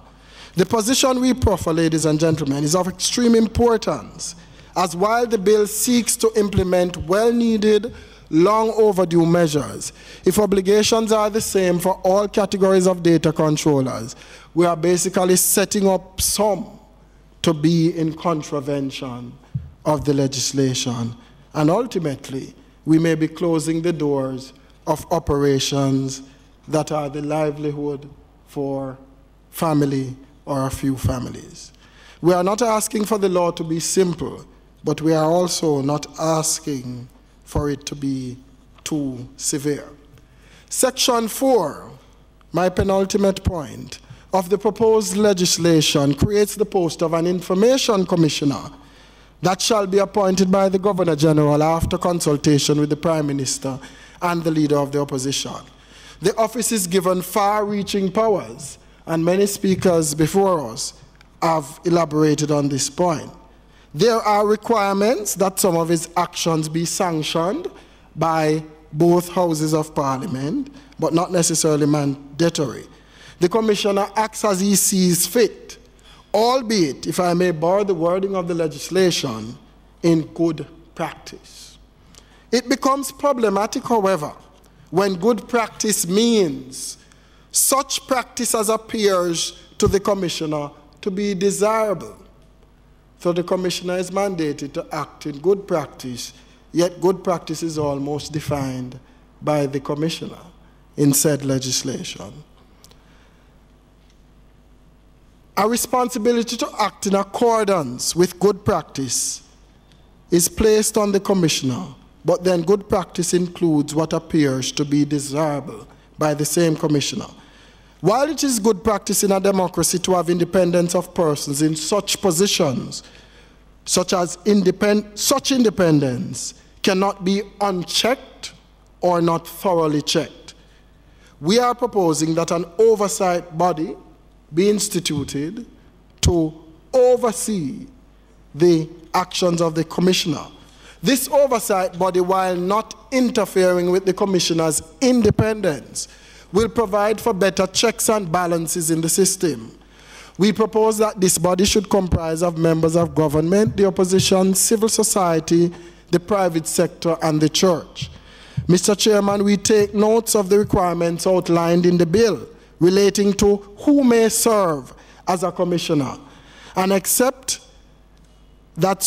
The position we proffer, ladies and gentlemen, is of extreme importance, as while the bill seeks to implement well-needed, long overdue measures, if obligations are the same for all categories of data controllers, we are basically setting up some to be in contravention of the legislation. And ultimately, we may be closing the doors of operations that are the livelihood for family or a few families. We are not asking for the law to be simple, but we are also not asking for it to be too severe. Section 4, my penultimate point, of the proposed legislation creates the post of an information commissioner that shall be appointed by the Governor General after consultation with the Prime Minister and the Leader of the Opposition. The office is given far-reaching powers, and many speakers before us have elaborated on this point. There are requirements that some of his actions be sanctioned by both houses of Parliament, but not necessarily mandatory. The Commissioner acts as he sees fit, albeit, if I may borrow the wording of the legislation, in good practice. It becomes problematic, however, when good practice means such practice as appears to the Commissioner to be desirable. So the Commissioner is mandated to act in good practice, yet good practice is almost defined by the Commissioner in said legislation. A responsibility to act in accordance with good practice is placed on the Commissioner, but then good practice includes what appears to be desirable by the same Commissioner. While it is good practice in a democracy to have independence of persons in such positions, such independence cannot be unchecked or not thoroughly checked. We are proposing that an oversight body be instituted to oversee the actions of the Commissioner. This oversight body, while not interfering with the Commissioner's independence, will provide for better checks and balances in the system. We propose that this body should comprise of members of government, the opposition, civil society, the private sector, and the church. Mr. Chairman, we take notes of the requirements outlined in the bill relating to who may serve as a commissioner, and we accept that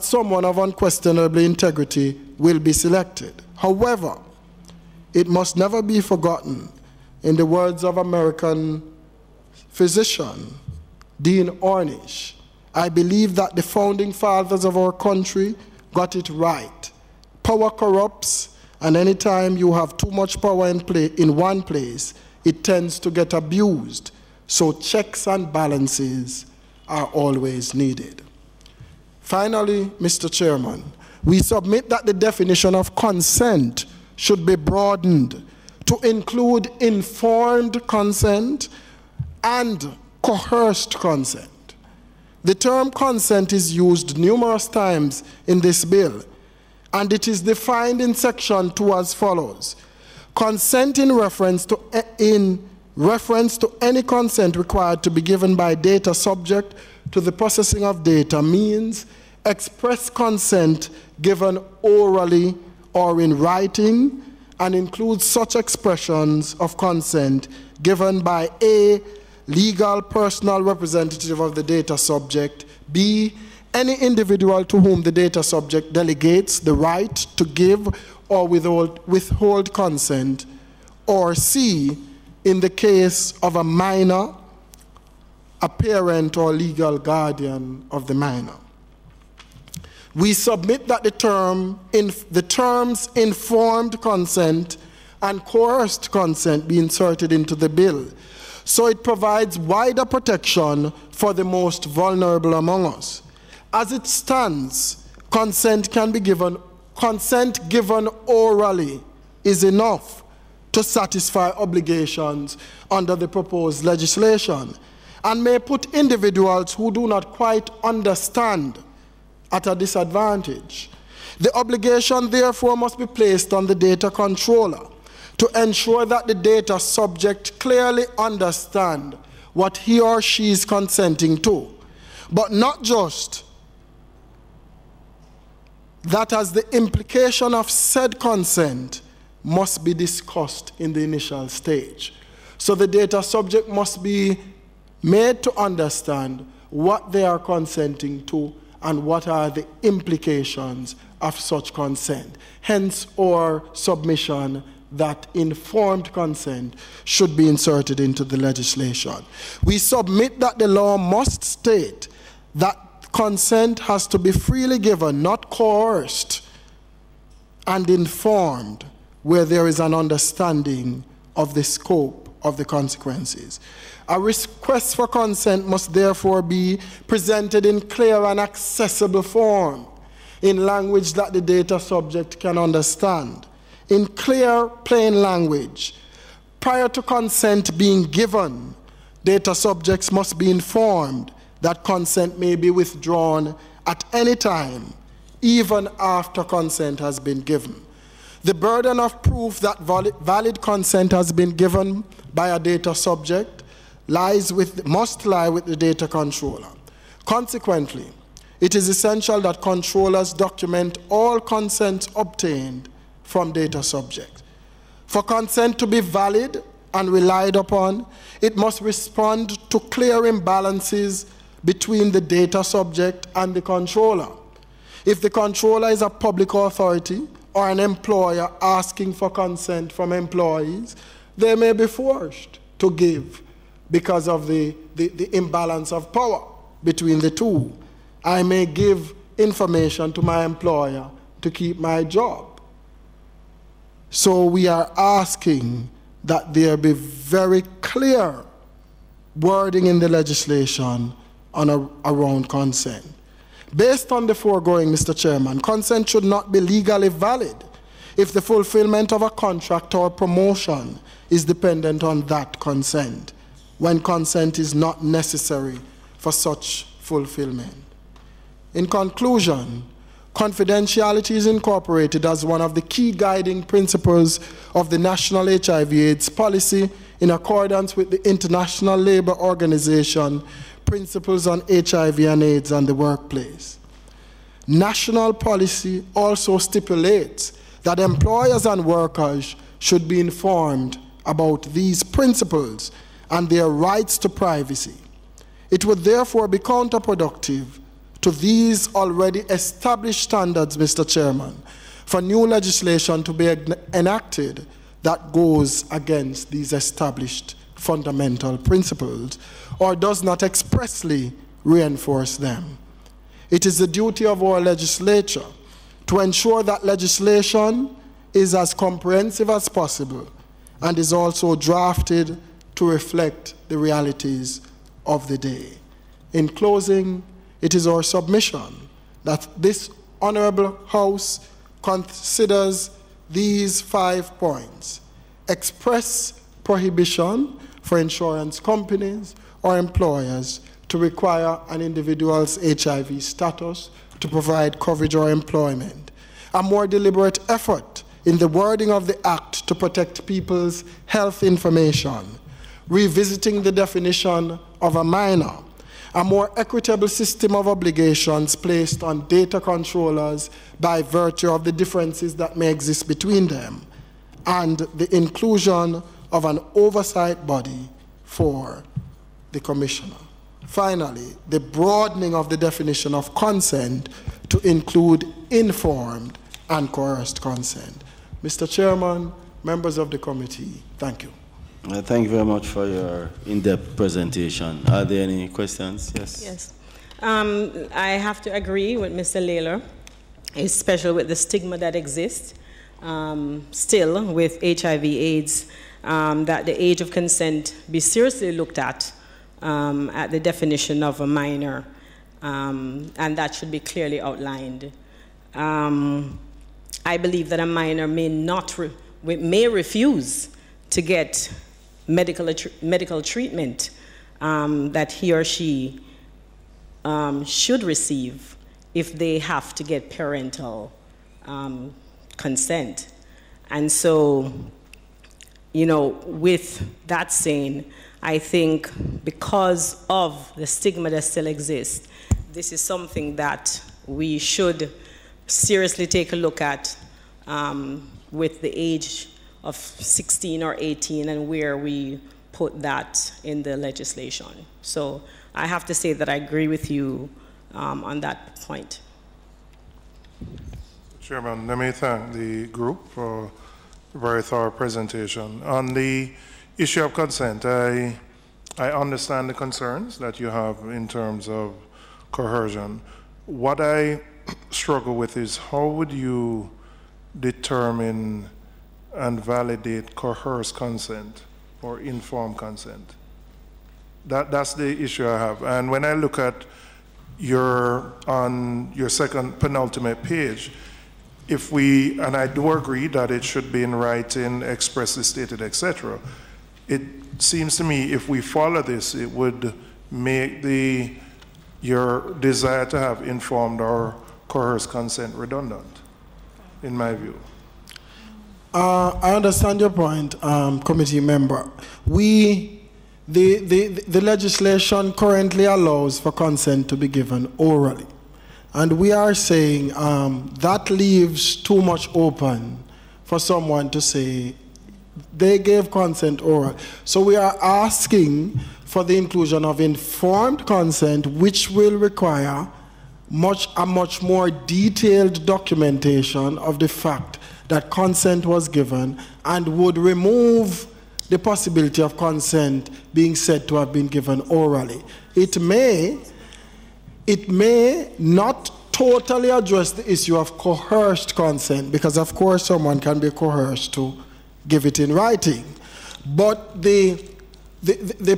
someone of unquestionable integrity will be selected. However, it must never be forgotten, in the words of American physician Dean Ornish, I believe that the founding fathers of our country got it right. Power corrupts, and anytime you have too much power in one place, it tends to get abused. So checks and balances are always needed. Finally, Mr. Chairman, we submit that the definition of consent should be broadened to include informed consent and coerced consent. The term consent is used numerous times in this bill, and it is defined in section 2 as follows. Consent in reference to any consent required to be given by data subject to the processing of data means express consent given orally or in writing, and includes such expressions of consent given by A, legal personal representative of the data subject, B, any individual to whom the data subject delegates the right to give or withhold consent, or C, in the case of a minor, a parent or legal guardian of the minor. We submit that the terms informed consent and coerced consent be inserted into the bill, so it provides wider protection for the most vulnerable among us. As it stands, consent given orally is enough to satisfy obligations under the proposed legislation, and may put individuals who do not quite understand at a disadvantage. The obligation, therefore, must be placed on the data controller to ensure that the data subject clearly understands what he or she is consenting to, but not just that, as the implication of said consent must be discussed in the initial stage. So the data subject must be made to understand what they are consenting to and what are the implications of such consent. Hence our submission that informed consent should be inserted into the legislation. We submit that the law must state that consent has to be freely given, not coerced, and informed where there is an understanding of the scope of the consequences. A request for consent must therefore be presented in clear and accessible form, in language that the data subject can understand. In clear, plain language, prior to consent being given, data subjects must be informed that consent may be withdrawn at any time, even after consent has been given. The burden of proof that valid consent has been given by a data subject must lie with the data controller. Consequently, it is essential that controllers document all consents obtained from data subjects. For consent to be valid and relied upon, it must respond to clear imbalances between the data subject and the controller. If the controller is a public authority or an employer asking for consent from employees, they may be forced to give because of the imbalance of power between the two. I may give information to my employer to keep my job. So we are asking that there be very clear wording in the legislation around consent. Based on the foregoing, Mr. Chairman, consent should not be legally valid if the fulfillment of a contract or promotion is dependent on that consent, when consent is not necessary for such fulfillment. In conclusion, Confidentiality is incorporated as one of the key guiding principles of the National HIV/AIDS Policy in accordance with the International Labour Organization Principles on HIV and AIDS and the Workplace. National policy also stipulates that employers and workers should be informed about these principles and their rights to privacy. It would therefore be counterproductive to these already established standards, Mr. Chairman, for new legislation to be enacted that goes against these established fundamental principles or does not expressly reinforce them. It is the duty of our legislature to ensure that legislation is as comprehensive as possible and is also drafted to reflect the realities of the day. In closing, it is our submission that this Honorable House considers these 5 points: express prohibition for insurance companies or employers to require an individual's HIV status to provide coverage or employment, a more deliberate effort in the wording of the Act to protect people's health information, revisiting the definition of a minor, a more equitable system of obligations placed on data controllers by virtue of the differences that may exist between them, and the inclusion of an oversight body for the Commissioner. Finally, the broadening of the definition of consent to include informed and coerced consent. Mr. Chairman, members of the committee, thank you. Thank you very much for your in-depth presentation. Are there any questions? Yes. Yes. I have to agree with Mr. Layler, especially with the stigma that exists still with HIV/AIDS, that the age of consent be seriously looked at the definition of a minor, and that should be clearly outlined. I believe that a minor may refuse to get medical treatment that he or she should receive if they have to get parental consent. And so, you know, with that saying, I think because of the stigma that still exists, this is something that we should seriously take a look at with the age of 16 or 18 and where we put that in the legislation. So I have to say that I agree with you on that point. Chairman, let me thank the group for a very thorough presentation. On the issue of consent, I understand the concerns that you have in terms of coercion. What I struggle with is how would you determine and validate coerced consent or informed consent? That's the issue I have. And when I look at on your second penultimate page, and I do agree that it should be in writing, expressly stated, etc., it seems to me if we follow this, it would make your desire to have informed or coerced consent redundant, in my view. I understand your point, committee member. The legislation currently allows for consent to be given orally. And we are saying that leaves too much open for someone to say they gave consent oral. So we are asking for the inclusion of informed consent, which will require a much more detailed documentation of the fact that consent was given and would remove the possibility of consent being said to have been given orally. It may not totally address the issue of coerced consent, because of course someone can be coerced to give it in writing. But the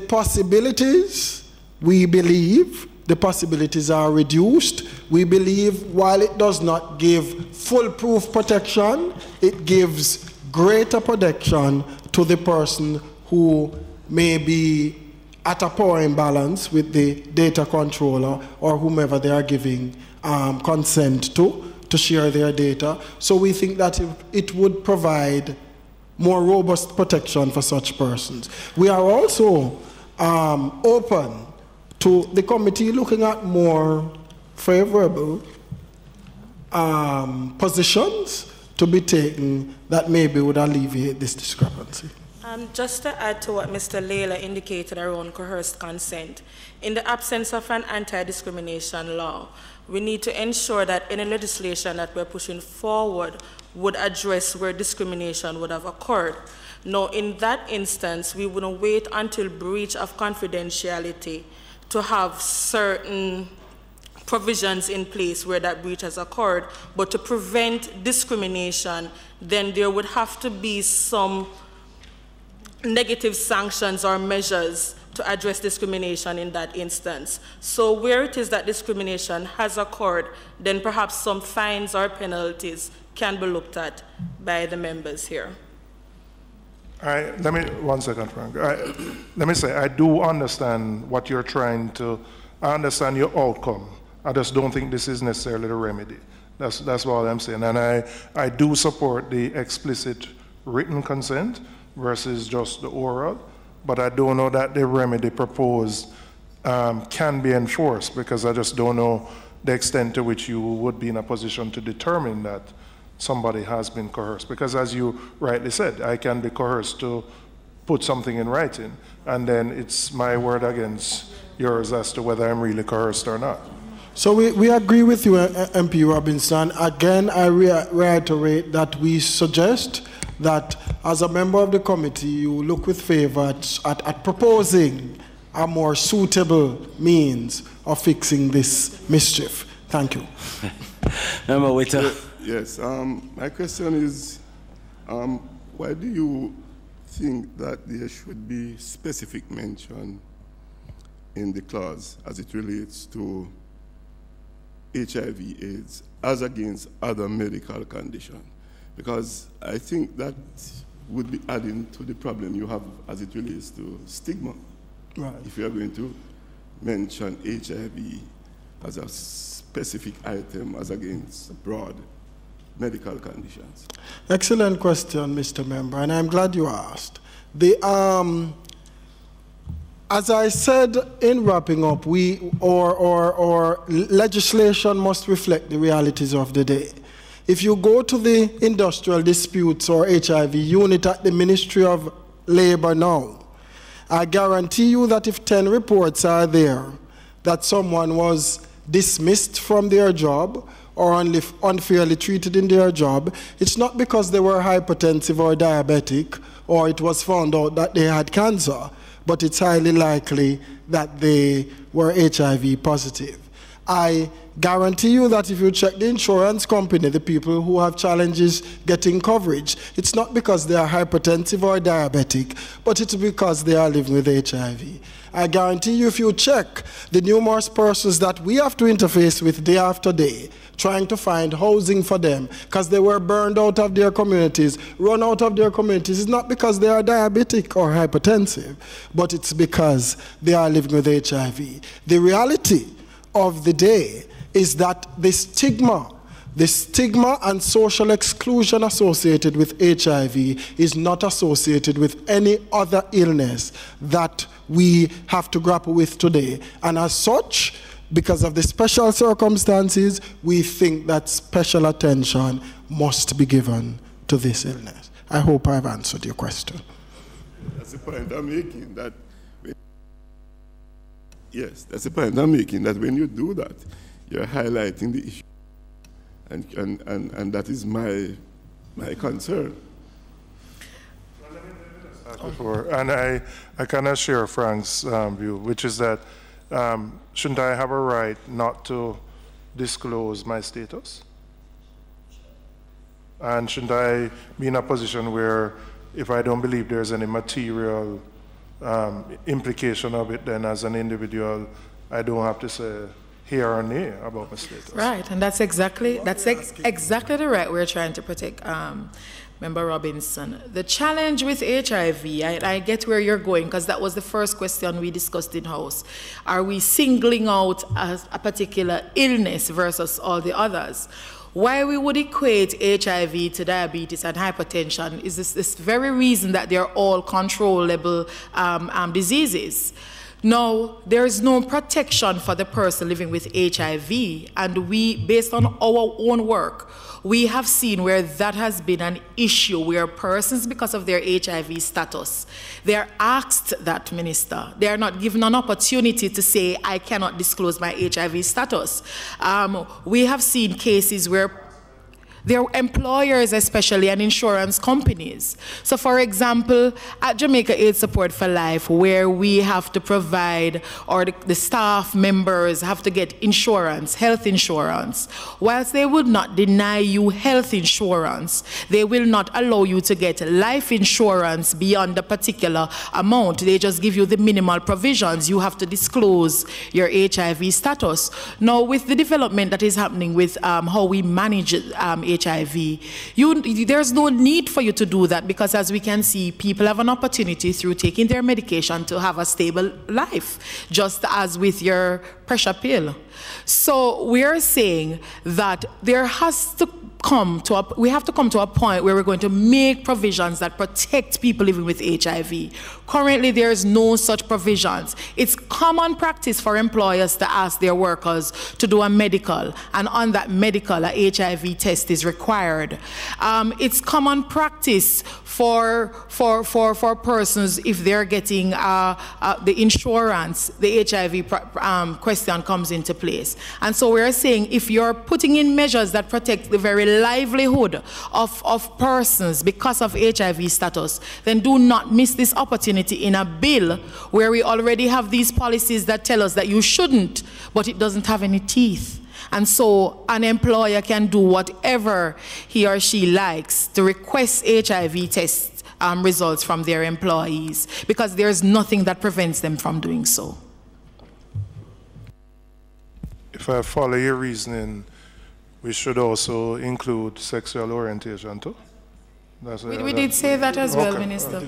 possibilities, we believe, the possibilities are reduced. We believe while it does not give foolproof protection, it gives greater protection to the person who may be at a power imbalance with the data controller or whomever they are giving consent to, to share their data. So we think that it would provide more robust protection for such persons. We are also open to the committee looking at more favorable positions to be taken that maybe would alleviate this discrepancy. Just to add to what Mr. Layla indicated around coerced consent, in the absence of an anti-discrimination law, we need to ensure that any legislation that we're pushing forward would address where discrimination would have occurred. Now, in that instance, we wouldn't wait until breach of confidentiality to have certain provisions in place where that breach has occurred, but to prevent discrimination, then there would have to be some negative sanctions or measures to address discrimination in that instance. So where it is that discrimination has occurred, then perhaps some fines or penalties can be looked at by the members here. All right, one second, Frank. Let me say, I do understand what you're trying to, I understand your outcome. I just don't think this is necessarily the remedy. That's what I'm saying. And I do support the explicit written consent versus just the oral, but I don't know that the remedy proposed can be enforced, because I just don't know the extent to which you would be in a position to determine that somebody has been coerced. Because as you rightly said, I can be coerced to put something in writing, and then it's my word against yours as to whether I'm really coerced or not. So we agree with you, MP Robinson. Again, I reiterate that we suggest that as a member of the committee, you look with favor at proposing a more suitable means of fixing this mischief. Thank you. Member Witter. Yes, my question is, why do you think that there should be specific mention in the clause as it relates to HIV/AIDS as against other medical conditions? Because I think that would be adding to the problem you have as it relates to stigma. Right. If you are going to mention HIV as a specific item as against broad medical conditions. Excellent question, Mr. Member, and I'm glad you asked. As I said in wrapping up, our legislation must reflect the realities of the day. If you go to the industrial disputes or HIV unit at the Ministry of Labor now, I guarantee you that if 10 reports are there that someone was dismissed from their job or unfairly treated in their job, it's not because they were hypertensive or diabetic or it was found out that they had cancer, but it's highly likely that they were HIV positive. I guarantee you that if you check the insurance company, the people who have challenges getting coverage, it's not because they are hypertensive or diabetic, but it's because they are living with HIV. I guarantee you if you check the numerous persons that we have to interface with day after day, trying to find housing for them because they were burned out of their communities, run out of their communities, it's not because they are diabetic or hypertensive, but it's because they are living with HIV. The reality of the day is that the stigma and social exclusion associated with HIV is not associated with any other illness that we have to grapple with today. And as such, because of the special circumstances, we think that special attention must be given to this illness. I hope I've answered your question. That's the point I'm making, that yes, that's the point I'm making, that when you do that, you're highlighting the issue. And that is my concern. And I cannot share Frank's view, which is that shouldn't I have a right not to disclose my status? And shouldn't I be in a position where if I don't believe there's any material implication of it, then as an individual, I don't have to say here or there about my status. Right, and that's exactly the right we're trying to protect Member Robinson. The challenge with HIV, I get where you're going, because that was the first question we discussed in House. Are we singling out a particular illness versus all the others? Why we would equate HIV to diabetes and hypertension is this very reason that they're all controllable diseases. Now, there is no protection for the person living with HIV, and we, based on our own work, we have seen where that has been an issue, where persons, because of their HIV status, they're asked that, Minister. They're not given an opportunity to say, I cannot disclose my HIV status. We have seen cases where their employers, especially, and insurance companies. So, for example, at Jamaica AIDS Support for Life, where we have to provide, or the staff members have to get insurance, health insurance, whilst they would not deny you health insurance, they will not allow you to get life insurance beyond a particular amount. They just give you the minimal provisions. You have to disclose your HIV status. Now, with the development that is happening with how we manage HIV, there's no need for you to do that, because as we can see, people have an opportunity through taking their medication to have a stable life, just as with your pressure pill. So we're saying that there has to we have to come to a point where we're going to make provisions that protect people living with HIV. Currently, there is no such provisions. It's common practice for employers to ask their workers to do a medical, and on that medical, a HIV test is required. It's common practice for persons, if they're getting the insurance, the HIV question comes into place. And so we're saying, if you're putting in measures that protect the very livelihood of persons because of HIV status, then do not miss this opportunity in a bill where we already have these policies that tell us that you shouldn't, but it doesn't have any teeth. And so an employer can do whatever he or she likes to request HIV test results from their employees, because there's nothing that prevents them from doing so. If I follow your reasoning, we should also include sexual orientation too? We did say that as well, Minister.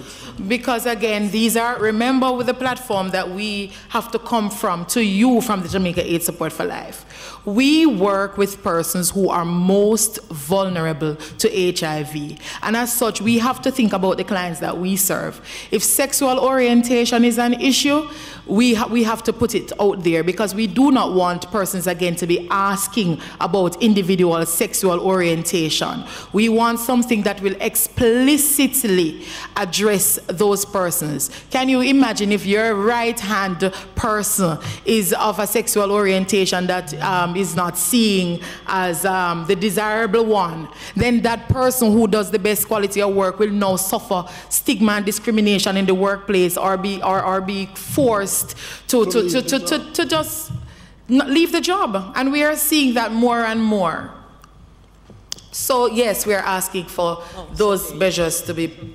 Because again, these are, remember with the platform that we have to come from, to you from the Jamaica AIDS Support for Life. We work with persons who are most vulnerable to HIV. And as such, we have to think about the clients that we serve. If sexual orientation is an issue, we have to put it out there, because we do not want persons, again, to be asking about individual sexual orientation. We want something that will explicitly address those persons. Can you imagine if your right-hand person is of a sexual orientation that is not seen as the desirable one? Then that person who does the best quality of work will now suffer stigma and discrimination in the workplace, or be forced to just leave the job. And we are seeing that more and more. So yes, we are asking for those measures to be taken.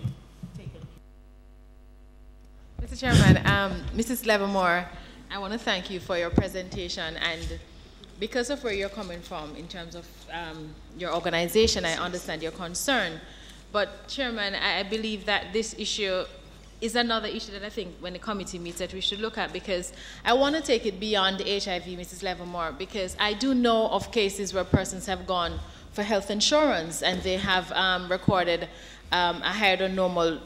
Mr. Chairman, Mrs. Levermore, I want to thank you for your presentation, and because of where you're coming from in terms of your organization, I understand your concern. But Chairman, I believe that this issue is another issue that I think when the committee meets that we should look at, because I want to take it beyond HIV, Mrs. Levermore, because I do know of cases where persons have gone for health insurance and they have recorded a higher than normal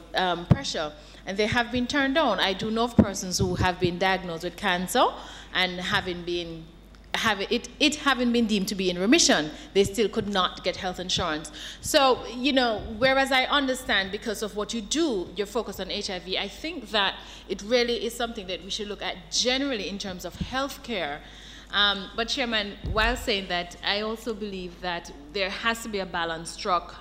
pressure, and they have been turned down. I do know of persons who have been diagnosed with cancer and having been deemed to be in remission, they still could not get health insurance. So, you know, whereas I understand because of what you do, you're focused on HIV, I think that it really is something that we should look at generally in terms of health care. But Chairman, while saying that, I also believe that there has to be a balance struck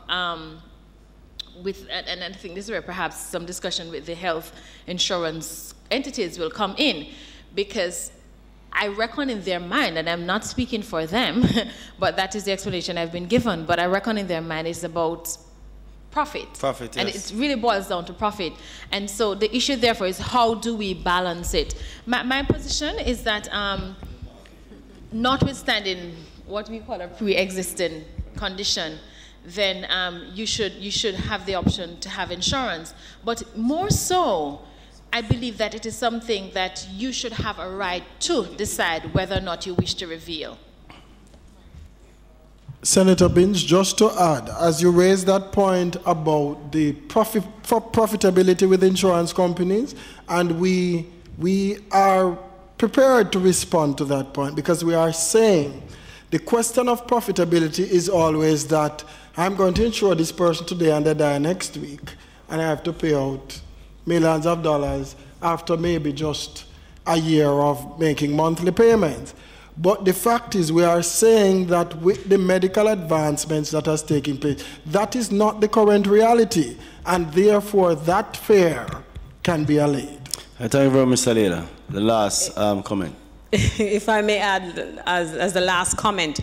with, and I think this is where perhaps some discussion with the health insurance entities will come in, because I reckon in their mind, and I'm not speaking for them, but that is the explanation I've been given, but I reckon in their mind it's about profit. Profit, yes. And it really boils down to profit. And so the issue therefore is, how do we balance it? My position is that notwithstanding what we call a pre-existing condition, then you should have the option to have insurance. But more so, I believe that it is something that you should have a right to decide whether or not you wish to reveal. Senator Binns, just to add, as you raised that point about the profitability with insurance companies, and we are prepared to respond to that point, because we are saying the question of profitability is always that I'm going to insure this person today and they die next week, and I have to pay out millions of dollars after maybe just a year of making monthly payments. But the fact is, we are saying that with the medical advancements that has taken place, that is not the current reality, and therefore that fare can be allayed. Thank you very much, Mr. Leader. The last comment. If I may add, as the last comment,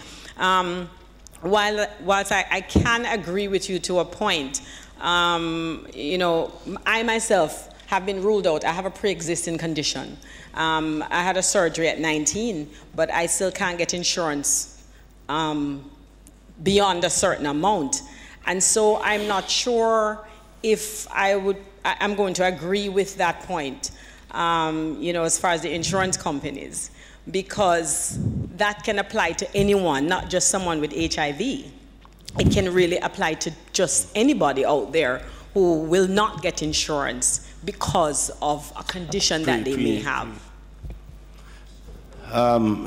whilst I can agree with you to a point, you know, I myself have been ruled out. I have a pre-existing condition. I had a surgery at 19, but I still can't get insurance beyond a certain amount. And so I'm not sure if I'm going to agree with that point, you know, as far as the insurance companies, because that can apply to anyone, not just someone with HIV. It can really apply to just anybody out there who will not get insurance because of a condition that they may have.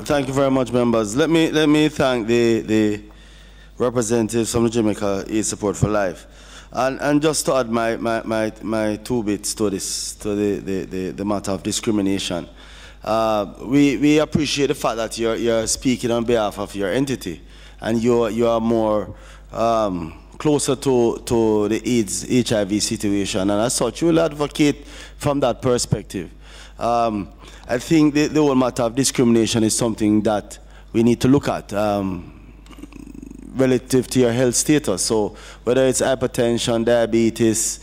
Thank you very much, members. Let me thank the representatives from the Jamaica AIDS Support for Life, and just to add my 2 bits to this, to the matter of discrimination. We appreciate the fact that you're speaking on behalf of your entity, and you are more closer to the AIDS, HIV situation, and as such, you will advocate from that perspective. I think the whole matter of discrimination is something that we need to look at relative to your health status. So whether it's hypertension, diabetes,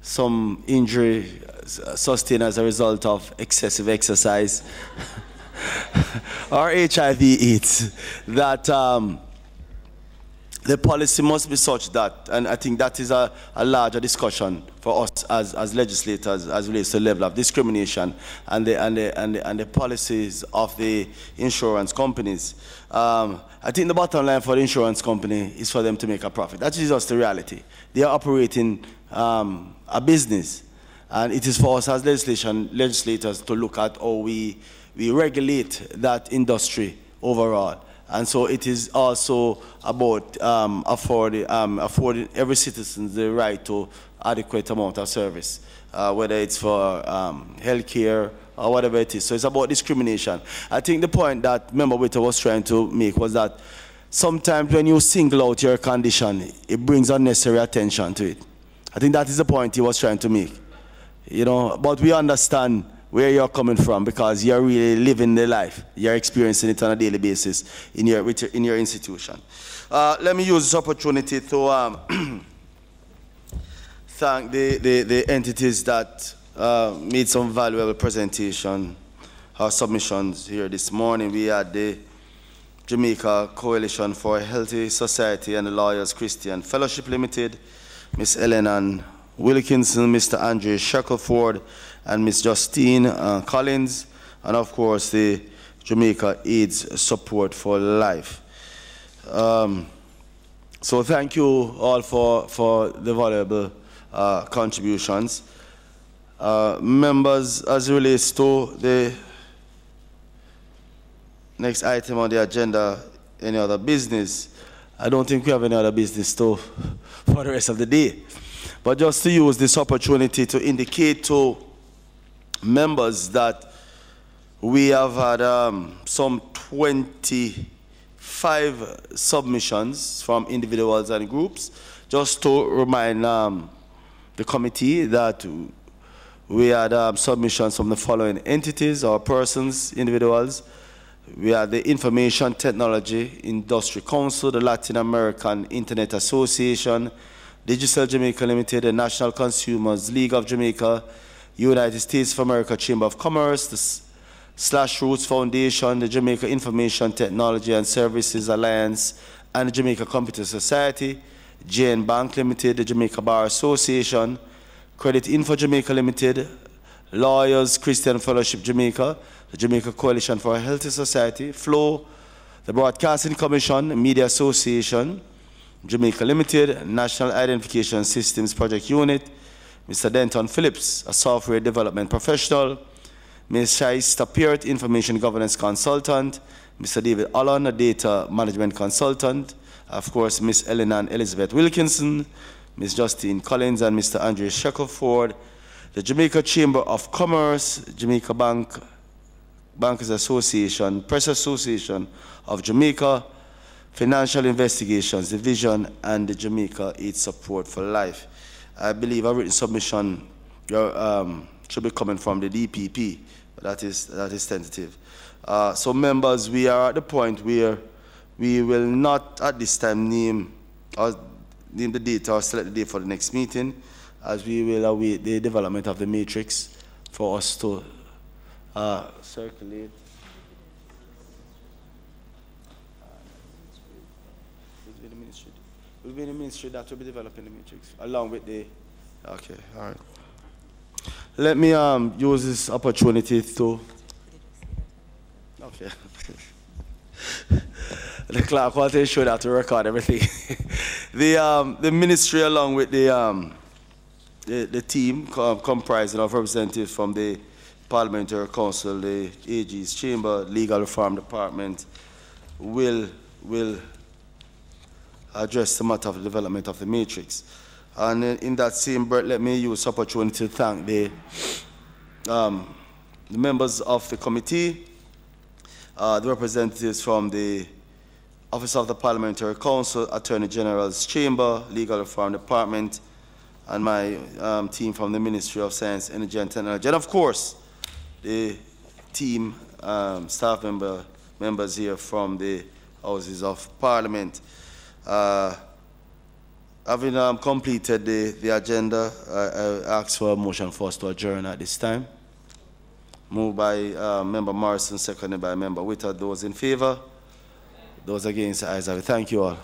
some injury sustained as a result of excessive exercise, or HIV/AIDS, that the policy must be such that, and I think that is a larger discussion for us as legislators as relates to the level of discrimination and the policies of the insurance companies. I think the bottom line for the insurance company is for them to make a profit. That is just the reality. They are operating a business, and it is for us as legislators to look at how we regulate that industry overall. And so it is also about affording every citizen the right to adequate amount of service, whether it's for health care or whatever it is. So it's about discrimination. I think the point that Member Witter was trying to make was that sometimes when you single out your condition, it brings unnecessary attention to it. I think that is the point he was trying to make. You know, but we understand where you're coming from, because you're really living the life. You're experiencing it on a daily basis in your institution. Let me use this opportunity to thank the entities that made some valuable presentation or submissions here this morning. We had the Jamaica Coalition for a Healthy Society and the Lawyers Christian Fellowship Limited, Ms. Ellen Ann Wilkinson, Mr. Andre Shackleford, and Ms. Justine Collins, and of course the Jamaica AIDS Support for Life. So thank you all for the valuable contributions. Members, as it relates to the next item on the agenda, any other business, I don't think we have any other business for the rest of the day. But just to use this opportunity to indicate to members that we have had some 25 submissions from individuals and groups. Just to remind the committee that we had submissions from the following entities or persons, individuals. We had the Information Technology Industry Council, the Latin American Internet Association, Digital Jamaica Limited, the National Consumers League of Jamaica, United States of America Chamber of Commerce, the Slash Roots Foundation, the Jamaica Information Technology and Services Alliance, and the Jamaica Computer Society, JN Bank Limited, the Jamaica Bar Association, Credit Info Jamaica Limited, Lawyers Christian Fellowship Jamaica, the Jamaica Coalition for a Healthy Society, FLOW, the Broadcasting Commission, Media Association, Jamaica Limited, National Identification Systems Project Unit, Mr. Denton Phillips, a software development professional, Ms. Shaista Peart, Information Governance Consultant, Mr. David Allen, a Data Management Consultant, of course, Ms. Eleanor and Elizabeth Wilkinson, Ms. Justine Collins, and Mr. Andrew Shackelford, the Jamaica Chamber of Commerce, Jamaica Bankers Association, Press Association of Jamaica, Financial Investigations Division, and the Jamaica Aid Support for Life. I believe a written submission should be coming from the DPP, but that is tentative. So members, we are at the point where we will not at this time name the date or select the date for the next meeting, as we will await the development of the matrix for us to circulate. It will be the ministry that will be developing the matrix along with the. Okay, all right. Let me use this opportunity to. Okay. The clerk wanted to show that to record everything. The ministry, along with the team comprising of representatives from the Parliamentary Council, the AG's Chamber, Legal Reform Department, will address the matter of the development of the matrix. And in that same breath, let me use this opportunity to thank the members of the committee, the representatives from the Office of the Parliamentary Council, Attorney General's Chamber, Legal Reform Department, and my team from the Ministry of Science, Energy and Technology, and of course, the team, staff members here from the Houses of Parliament. Having completed the agenda, I ask for a motion for us to adjourn at this time. Moved by Member Morrison, seconded by Member Witter. Those in favor? Those against, the ayes have it. Thank you all.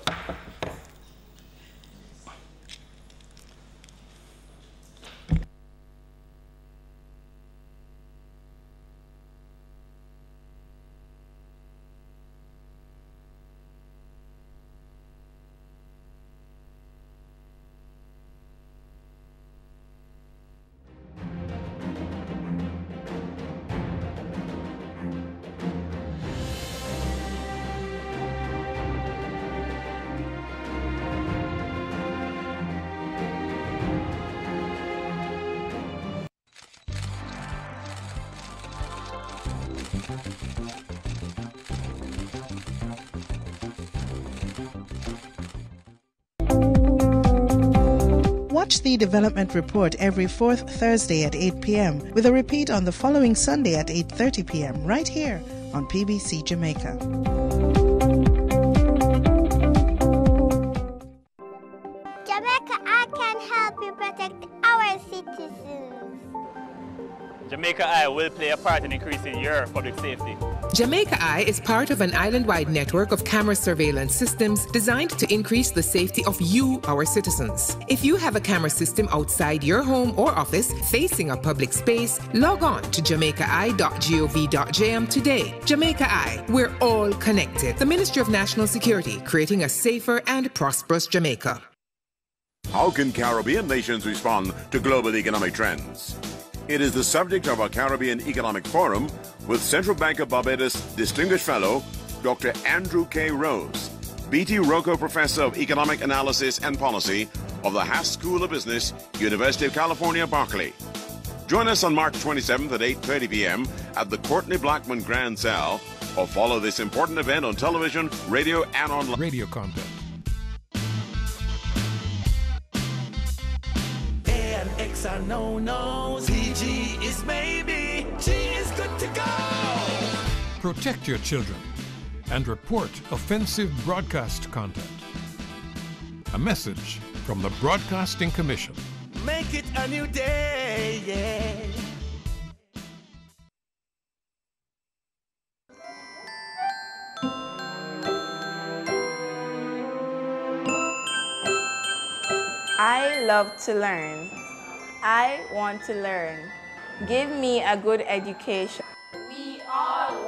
Watch the development report every fourth Thursday at 8 p.m. with a repeat on the following Sunday at 8:30 p.m. right here on PBC Jamaica. Jamaica, I can help you protect our citizens. Jamaica Eye will play a part in increasing your public safety. Jamaica Eye is part of an island-wide network of camera surveillance systems designed to increase the safety of you, our citizens. If you have a camera system outside your home or office facing a public space, log on to jamaicai.gov.jm today. Jamaica Eye, we're all connected. The Ministry of National Security, creating a safer and prosperous Jamaica. How can Caribbean nations respond to global economic trends? It is the subject of our Caribbean Economic Forum with Central Bank of Barbados Distinguished Fellow, Dr. Andrew K. Rose, B.T. Rocco Professor of Economic Analysis and Policy of the Haas School of Business, University of California, Berkeley. Join us on March 27th at 8:30 p.m. at the Courtney Blackman Grand Salle, or follow this important event on television, radio, and online. Radio content. A and X are no-nos. PG is maybe. G is good to go. Protect your children and report offensive broadcast content. A message from the Broadcasting Commission. Make it a new day, yeah. I love to learn. I want to learn. Give me a good education. We all